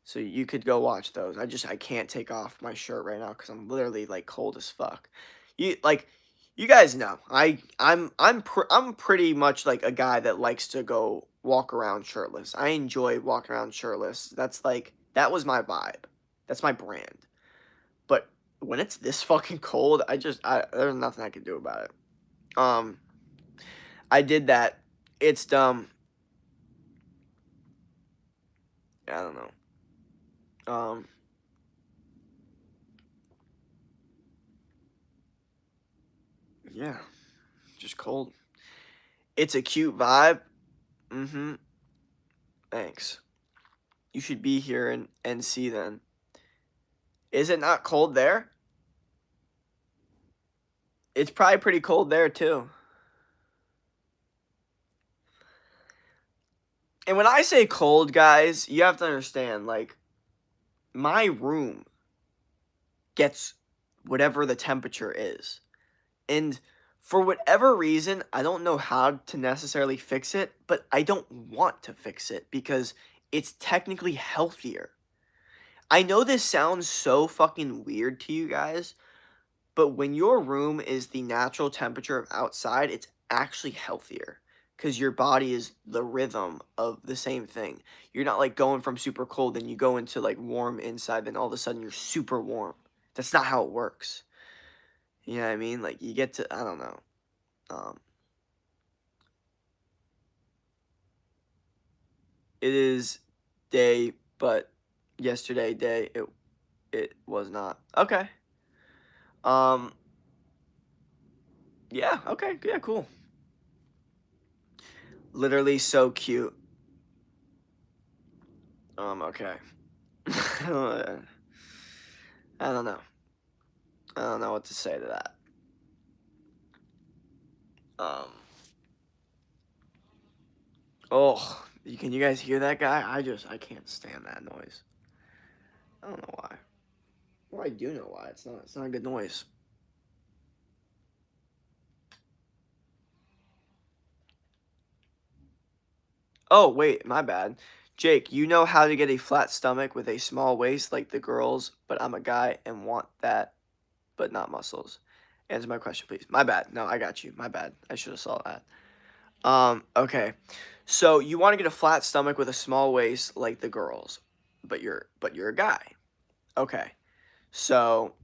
So you could go watch those. I can't take off my shirt right now because I'm literally like cold as fuck. You guys know I'm pretty much like a guy that likes to go walk around shirtless. I enjoy walking around shirtless. That's like that was my vibe. That's my brand. But when it's this fucking cold, there's nothing I can do about it. I did that. It's dumb. I don't know. Um, yeah, just cold. It's a cute vibe. Mm-hmm. Thanks. You should be here and see then. Is it not cold there? It's probably pretty cold there too. And when I say cold, guys, you have to understand, like, my room gets whatever the temperature is. And for whatever reason, I don't know how to necessarily fix it, but I don't want to fix it because it's technically healthier. I know this sounds so fucking weird to you guys, but when your room is the natural temperature of outside, it's actually healthier because your body is the rhythm of the same thing. You're not like going from super cold and you go into like warm inside, then all of a sudden you're super warm. That's not how it works. You know what I mean? Like you get to, I don't know. Um, it is day, but yesterday day it was not. Okay. Um, yeah, okay, yeah, cool. Literally so cute. Okay. I don't know. I don't know what to say to that. Um. Oh, can you guys hear that guy? I can't stand that noise. I don't know why. Well, I do know why. It's not a good noise. Oh, wait, my bad. Jake, you know how to get a flat stomach with a small waist like the girls, but I'm a guy and want that, but not muscles. Answer my question, please. My bad. No, I got you. My bad. I should have saw that. Okay. So you want to get a flat stomach with a small waist like the girls, but you're a guy. Okay. So,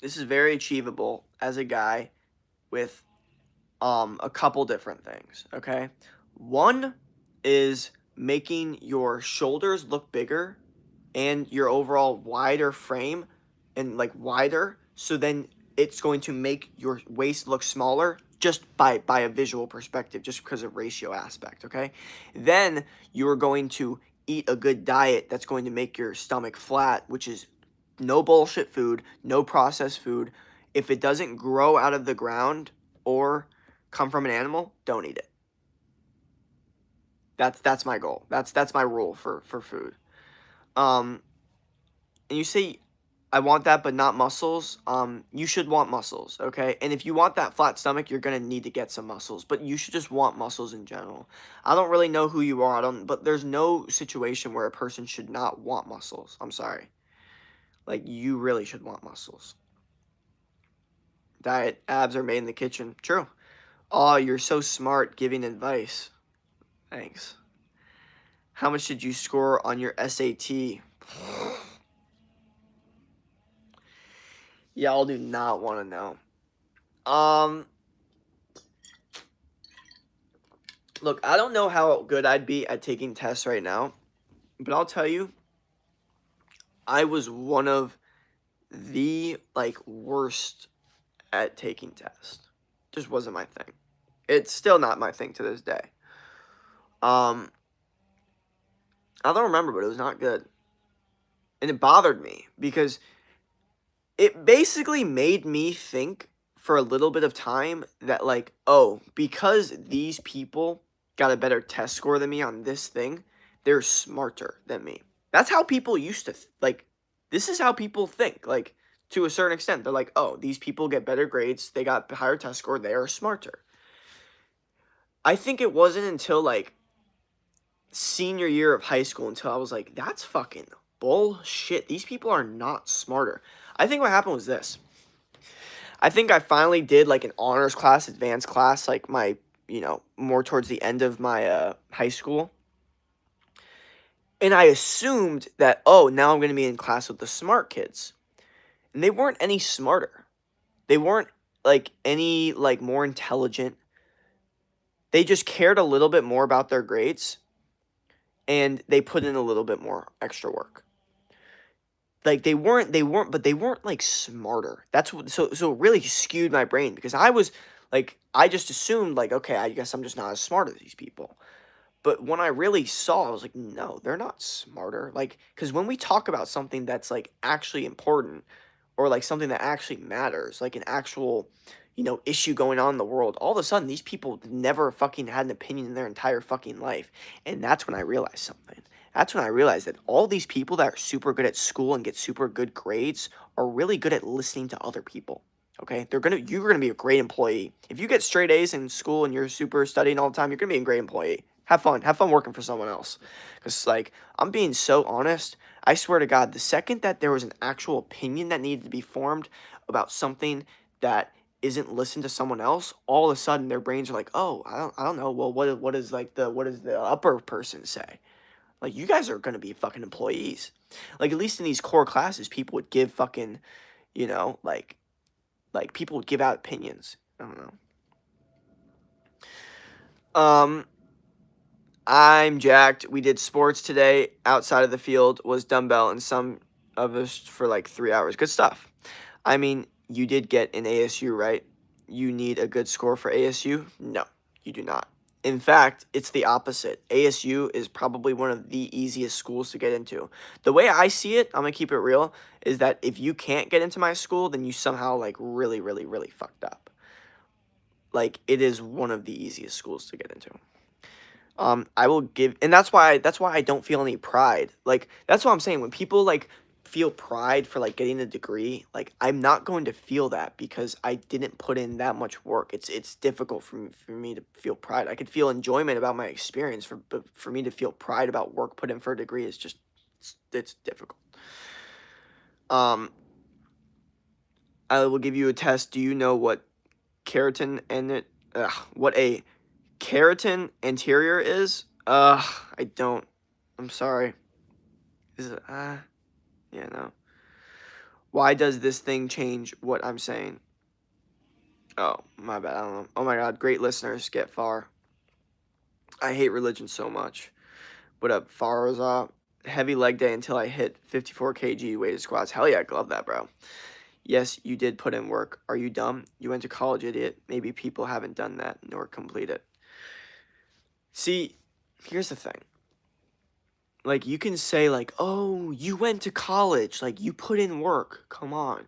this is very achievable as a guy with a couple different things, okay? One is making your shoulders look bigger and your overall wider frame and like wider, so then it's going to make your waist look smaller just by a visual perspective, just because of ratio aspect, okay? Then you're going to eat a good diet that's going to make your stomach flat, which is no bullshit food, no processed food. If it doesn't grow out of the ground or come from an animal, don't eat it. That's my goal. That's my rule for food. And you say I want that, but not muscles. You should want muscles, okay? And if you want that flat stomach, you're gonna need to get some muscles, but you should just want muscles in general. I don't really know who you are, but there's no situation where a person should not want muscles. I'm sorry. Like, you really should want muscles. Diet, abs are made in the kitchen. True. Oh, you're so smart giving advice. Thanks. How much did you score on your SAT? Y'all do not want to know. Look, I don't know how good I'd be at taking tests right now, but I'll tell you, I was one of the, like, worst at taking tests. Just wasn't my thing. It's still not my thing to this day. I don't remember, but it was not good. And it bothered me because it basically made me think for a little bit of time that, like, oh, because these people got a better test score than me on this thing, they're smarter than me. That's how people used to, like, this is how people think, like, to a certain extent. They're like, oh, these people get better grades, they got higher test score, they are smarter. I think it wasn't until, like, senior year of high school until I was like, that's fucking bullshit. These people are not smarter. I think what happened was this. I think I finally did, like, an honors class, advanced class, like, my, more towards the end of my high school. And I assumed that, oh, now I'm going to be in class with the smart kids. And they weren't any smarter. They weren't, like, any, like, more intelligent. They just cared a little bit more about their grades. And they put in a little bit more extra work. Like, they weren't, like, smarter. That's what, so it really skewed my brain because I was, like, I just assumed, like, okay, I guess I'm just not as smart as these people. But when I really saw, I was like, no, they're not smarter. Like, because when we talk about something that's, like, actually important or, like, something that actually matters, like an actual, issue going on in the world, all of a sudden, these people never fucking had an opinion in their entire fucking life. And that's when I realized something. That's when I realized that all these people that are super good at school and get super good grades are really good at listening to other people. Okay? You're gonna be a great employee. If you get straight A's in school and you're super studying all the time, you're gonna be a great employee. Have fun. Have fun working for someone else. Because, like, I'm being so honest. I swear to God, the second that there was an actual opinion that needed to be formed about something that isn't listened to someone else, all of a sudden their brains are like, oh, I don't know. Well, what does the upper person say? Like, you guys are gonna be fucking employees. Like, at least in these core classes, people would give fucking, like people would give out opinions. I don't know. I'm jacked. We did sports today. Outside of the field was dumbbell and some of us for like 3 hours. Good stuff. I mean, you did get an ASU, right? You need a good score for ASU? No, you do not. In fact, it's the opposite. ASU is probably one of the easiest schools to get into. The way I see it, I'm going to keep it real, is that if you can't get into my school, then you somehow, like, really, really, really fucked up. Like, it is one of the easiest schools to get into. I will give, and that's why I don't feel any pride. Like, that's what I'm saying. When people, like, feel pride for, like, getting a degree, like, I'm not going to feel that because I didn't put in that much work. It's difficult for me to feel pride. I could feel enjoyment about my experience, but for me to feel pride about work put in for a degree is just, it's difficult. I will give you a test. Do you know what keratin and what a keratin anterior is? I don't. I'm sorry. Is it, yeah, no. Why does this thing change what I'm saying? Oh, my bad. I don't know. Oh my God, great listeners get far. I hate religion so much. What up, Farzah? Heavy leg day until I hit 54 kg weighted squats. Hell yeah, I love that, bro. Yes, you did put in work. Are you dumb? You went to college, idiot. Maybe people haven't done that nor complete it. See, here's the thing. Like, you can say, like, oh, you went to college. Like, you put in work. Come on.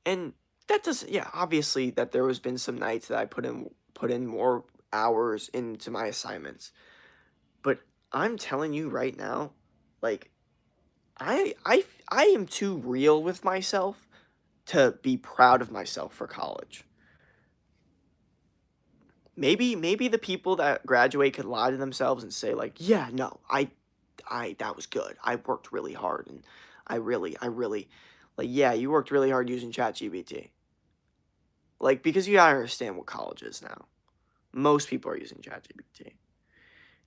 And that does, yeah, obviously that there has been some nights that I put in more hours into my assignments. But I'm telling you right now, like, I am too real with myself to be proud of myself for college. Maybe the people that graduate could lie to themselves and say like, "Yeah, no, I that was good. I worked really hard and I really like yeah, you worked really hard using ChatGPT." Like because you gotta understand what college is now. Most people are using ChatGPT.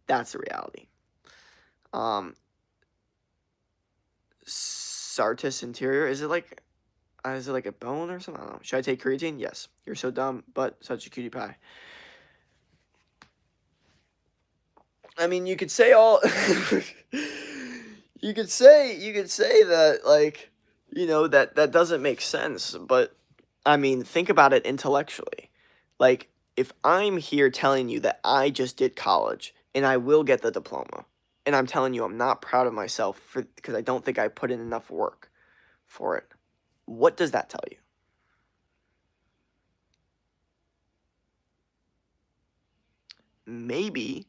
That's the reality. Um, Sartis interior, is it like a bone or something? I don't know. Should I take creatine? Yes. You're so dumb, but such a cutie pie. I mean, you could say all. you could say that like, that doesn't make sense. But I mean, think about it intellectually. Like, if I'm here telling you that I just did college and I will get the diploma, and I'm telling you I'm not proud of myself because I don't think I put in enough work for it, what does that tell you? Maybe,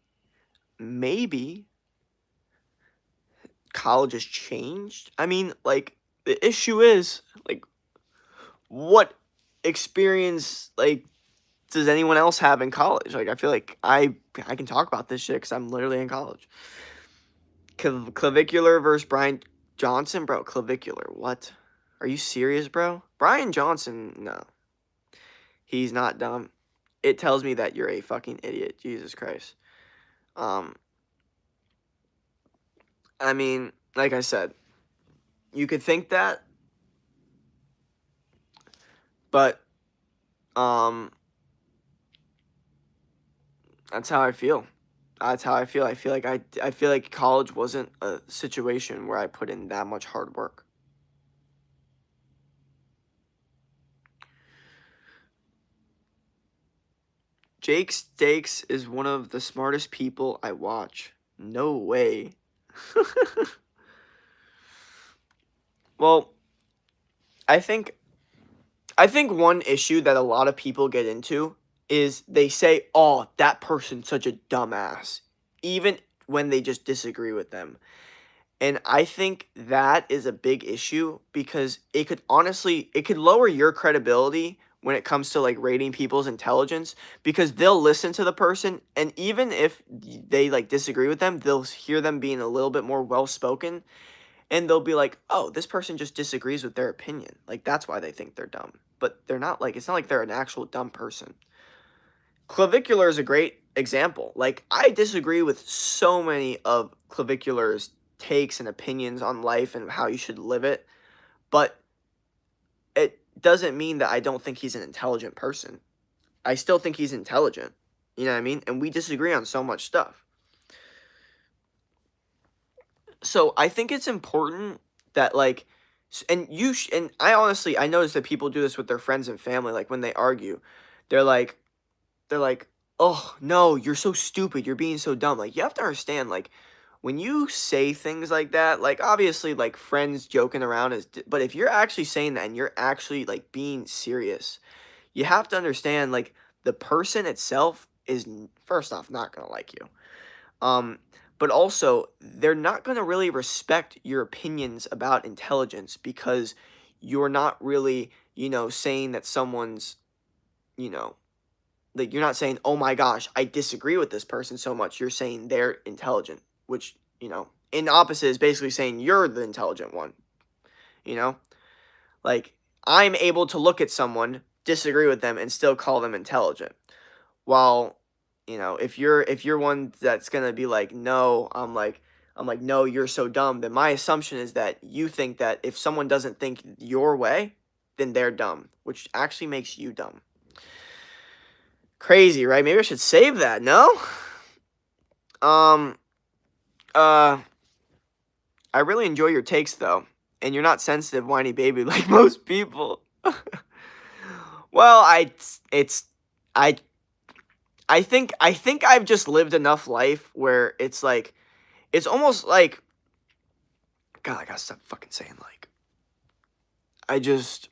maybe college has changed. I mean, like, the issue is, like, what experience, like, does anyone else have in college? Like, I feel like I can talk about this shit because I'm literally in college. Clavicular versus Brian Johnson, bro. Clavicular, what? Are you serious, bro? Brian Johnson, no. He's not dumb. It tells me that you're a fucking idiot. Jesus Christ. Um, I mean, like I said, you could think that, but um, that's how I feel. That's how I feel. I feel like college wasn't a situation where I put in that much hard work. Jake Stakes is one of the smartest people I watch. No way. Well, I think I think one issue that a lot of people get into is they say, "Oh, that person's such a dumbass," even when they just disagree with them. And I think that is a big issue because it could lower your credibility when it comes to like rating people's intelligence because they'll listen to the person and even if they like disagree with them, they'll hear them being a little bit more well spoken and they'll be like, "Oh, this person just disagrees with their opinion." Like that's why they think they're dumb. But they're not like it's not like they're an actual dumb person. Clavicular is a great example. Like I disagree with so many of Clavicular's takes and opinions on life and how you should live it, but it doesn't mean that I don't think he's an intelligent person. I still think he's intelligent. You know what I mean? And we disagree on so much stuff. So I think it's important that like and I honestly I notice that people do this with their friends and family like when they argue. They're like they're like, "Oh, no, you're so stupid. You're being so dumb." Like you have to understand like when you say things like that, like obviously like friends joking around but if you're actually saying that and you're actually like being serious, you have to understand like the person itself is first off not going to like you. Um, but also, they're not going to really respect your opinions about intelligence because you're not really, saying that someone's, you know, like you're not saying, "Oh my gosh, I disagree with this person so much." You're saying they're intelligent, which, in opposite is basically saying you're the intelligent one, you know? Like I'm able to look at someone, disagree with them and still call them intelligent. While, if you're one that's gonna be like, no, I'm like, no, you're so dumb, then my assumption is that you think that if someone doesn't think your way, then they're dumb, which actually makes you dumb. Crazy, right? Maybe I should save that, no? Um, uh, I really enjoy your takes though, and you're not sensitive, whiny baby like most people. Well, it's, I I think I've just lived enough life where it's like it's almost like God, I gotta stop fucking saying like. I just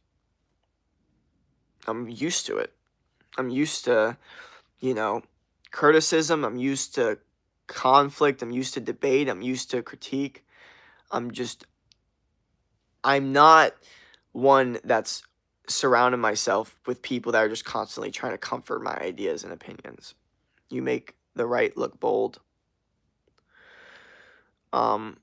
I'm used to it. I'm used to, you know, criticism, I'm used to conflict, I'm used to debate, I'm used to critique. I'm just I'm not one that's surrounding myself with people that are just constantly trying to comfort my ideas and opinions. You make the right look bold. Um,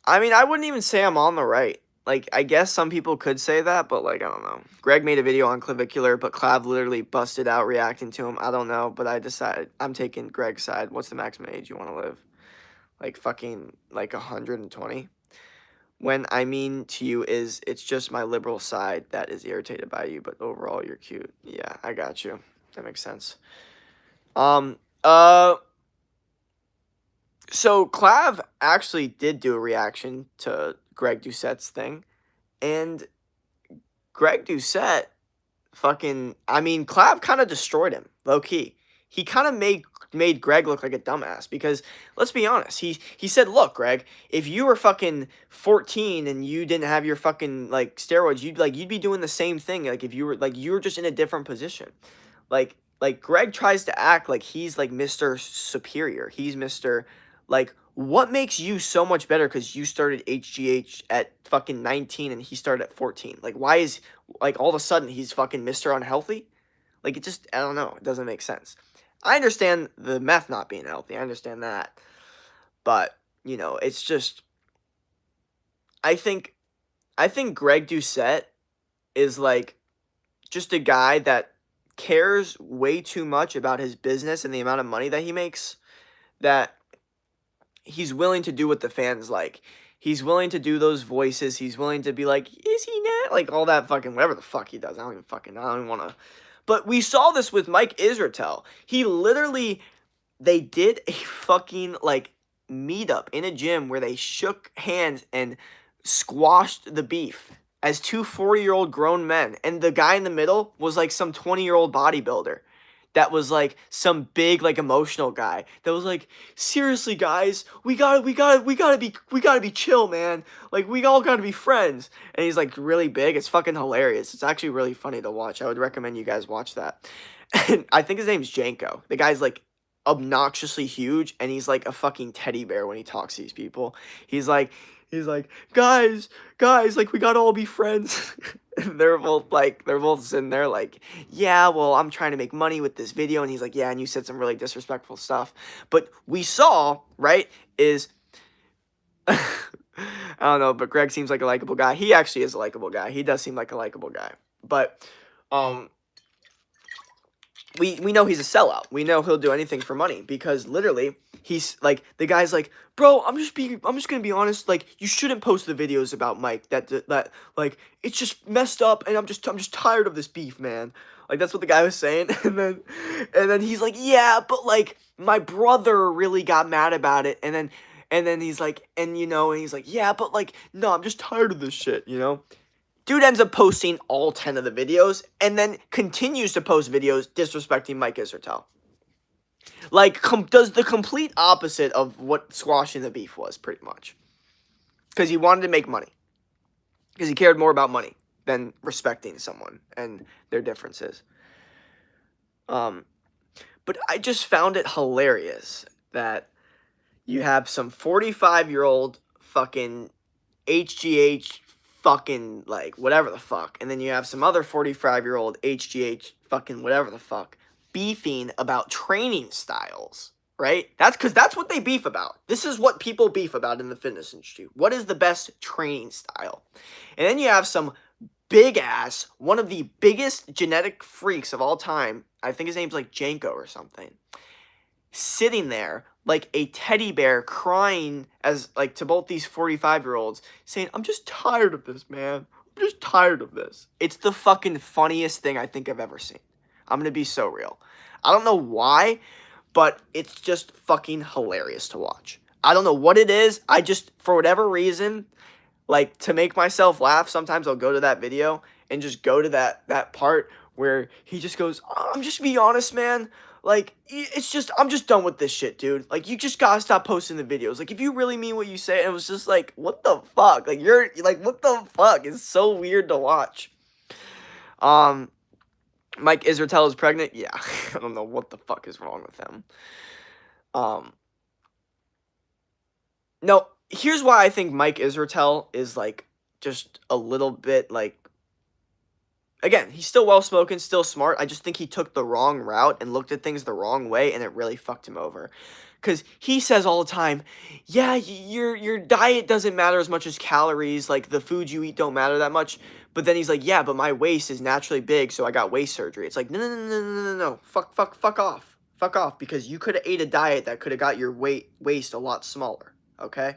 I mean, I wouldn't even say I'm on the right. Like, I guess some people could say that, but, like, I don't know. Greg made a video on Clavicular, but Clav literally busted out reacting to him. I don't know, but I decided I'm taking Greg's side. What's the maximum age you want to live? Like, fucking, like, 120? When I mean to you is, it's just my liberal side that is irritated by you, but overall, you're cute. Yeah, I got you. That makes sense. Um, uh... So Clav actually did do a reaction to Greg Doucette's thing, and Greg Doucette fucking, I mean, Clav kind of destroyed him, low key. He kind of made Greg look like a dumbass because let's be honest, he said, "Look, Greg, if you were fucking 14 and you didn't have your fucking like steroids, you'd be doing the same thing like if you were just in a different position." Like Greg tries to act like he's like Mr. Superior. He's Mr. Like, what makes you so much better because you started HGH at fucking 19 and he started at 14? Like, why is, like, all of a sudden he's fucking Mr. Unhealthy? Like, it just, I don't know. It doesn't make sense. I understand the meth not being healthy. I understand that. But, you know, it's just, I think, I think Greg Doucette is, like, just a guy that cares way too much about his business and the amount of money that he makes that he's willing to do what the fans like. He's willing to do those voices. He's willing to be like, is he not? Like, all that fucking, whatever the fuck he does. I don't even want to. But we saw this with Mike Israetel. He literally, they did a fucking, like, meetup in a gym where they shook hands and squashed the beef as two 40-year-old grown men. And the guy in the middle was, like, some 20-year-old bodybuilder that was like some big like emotional guy that was like, seriously guys, we gotta be chill, man, like we all gotta be friends. And he's like really big. It's fucking hilarious. It's actually really funny to watch. I would recommend you guys watch that. And I think his name's Janko. The guy's like obnoxiously huge and he's like a fucking teddy bear when he talks to these people. He's like, guys, like, we gotta all be friends. And they're both sitting there like, yeah, well, I'm trying to make money with this video. And he's like, yeah, and you said some really disrespectful stuff. But we saw, right, is, I don't know, but Greg seems like a likable guy. He actually is a likable guy. He does seem like a likable guy. But, we know he's a sellout. We know he'll do anything for money because literally he's like, the guy's like, bro, I'm just gonna be honest, like, you shouldn't post the videos about Mike that like, it's just messed up and I'm just tired of this beef, man. Like, that's what the guy was saying. And then he's like, yeah, but like my brother really got mad about it. And then he's like, and he's like, yeah, but like, no, I'm just tired of this shit, you know? Dude ends up posting all 10 of the videos and then continues to post videos disrespecting Mike Israetel. Like, does the complete opposite of what squashing the beef was, pretty much. Because he wanted to make money. Because he cared more about money than respecting someone and their differences. But I just found it hilarious that you have some 45-year-old fucking HGH fucking, like, whatever the fuck. And then you have some other 45-year-old HGH fucking whatever the fuck beefing about training styles, right? That's because that's what they beef about. This is what people beef about in the fitness industry. What is the best training style? And then you have some big ass, one of the biggest genetic freaks of all time, I think his name's like Janko or something, sitting there like a teddy bear crying as like to both these 45-year-olds saying, I'm just tired of this, man. I'm just tired of this. It's the fucking funniest thing I think I've ever seen. I'm gonna be so real. I don't know why, but it's just fucking hilarious to watch. I don't know what it is. I just, for whatever reason, like, to make myself laugh, sometimes I'll go to that video and just go to that part where he just goes, oh, I'm just be honest, man. Like, it's just, I'm just done with this shit, dude. Like, you just gotta stop posting the videos. Like, if you really mean what you say, it was just like, what the fuck? Like, you're, like, what the fuck? It's so weird to watch. Mike Israetel is pregnant? Yeah. I don't know what the fuck is wrong with him. No, here's why I think Mike Israetel is, like, just a little bit, like, again, he's still well-spoken, still smart. I just think he took the wrong route and looked at things the wrong way, and it really fucked him over. Because he says all the time, yeah, your diet doesn't matter as much as calories, like, the foods you eat don't matter that much. But then he's like, yeah, but my waist is naturally big, so I got waist surgery. It's like, no, no, no, no, no, no, no. Fuck off. Fuck off, because you could have ate a diet that could have got your waist a lot smaller, okay?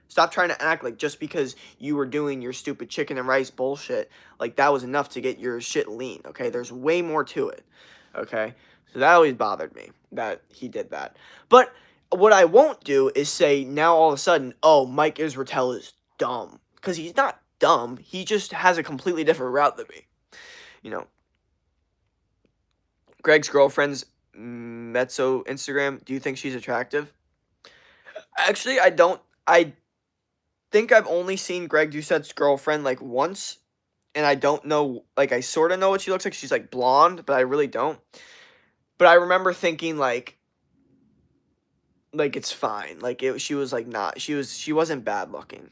Stop trying to act like just because you were doing your stupid chicken and rice bullshit, like that was enough to get your shit lean, okay? There's way more to it, okay? So that always bothered me, that he did that. But what I won't do is say now all of a sudden, oh, Mike Israetel is dumb. Because he's not dumb. He just has a completely different route than me. You know, Greg's girlfriend's Mezzo Instagram, do you think she's attractive? Actually, I don't. I think I've only seen Greg Doucette's girlfriend like once, and I don't know, like I sort of know what she looks like. She's like blonde, but I really don't. But I remember thinking like it's fine. Like she was like not. She wasn't bad looking.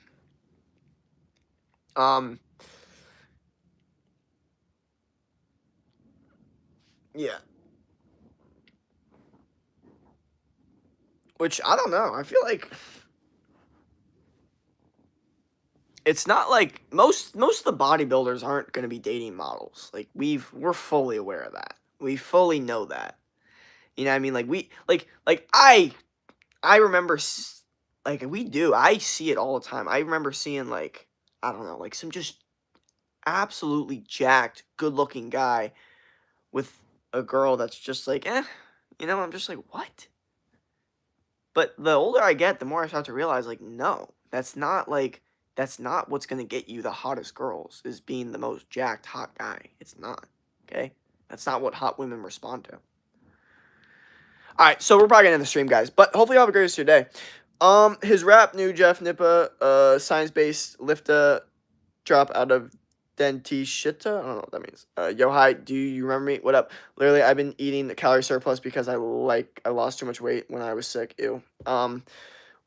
Yeah. Which I don't know. I feel like it's not like most of the bodybuilders aren't going to be dating models. Like we're fully aware of that. We fully know that. You know what I mean? Like we like I remember like we do. I see it all the time. I remember seeing like I don't know, like some just absolutely jacked, good-looking guy with a girl that's just like, "Eh." You know, I'm just like, "What?" But the older I get, the more I start to realize like, no, that's not what's going to get you the hottest girls, is being the most jacked hot guy. It's not. Okay? That's not what hot women respond to. Alright, so we're probably going to end the stream, guys. But hopefully you have a great rest of your day. His rap, new Jeff Nippa, science-based lifta drop out of Dentishita. I don't know what that means. Yo, hi, do you remember me? What up? Literally, I've been eating the calorie surplus because I lost too much weight when I was sick. Ew. Well,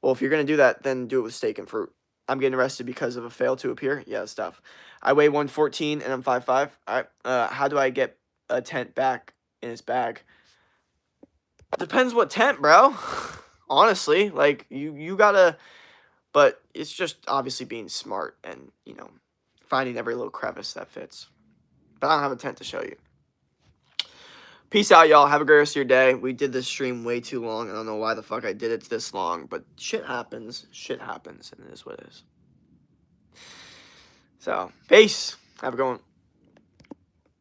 if you're going to do that, then do it with steak and fruit. I'm getting arrested because of a fail to appear. Yeah, stuff. I weigh 114 and I'm 5'5". All right. How do I get a tent back in its bag? Depends what tent, bro. Honestly, like you gotta, but it's just obviously being smart and, you know, finding every little crevice that fits. But I don't have a tent to show you. Peace out, y'all. Have a great rest of your day. We did this stream way too long. I don't know why the fuck I did it this long, but shit happens. Shit happens, and it is what it is. So, peace. Have a good one.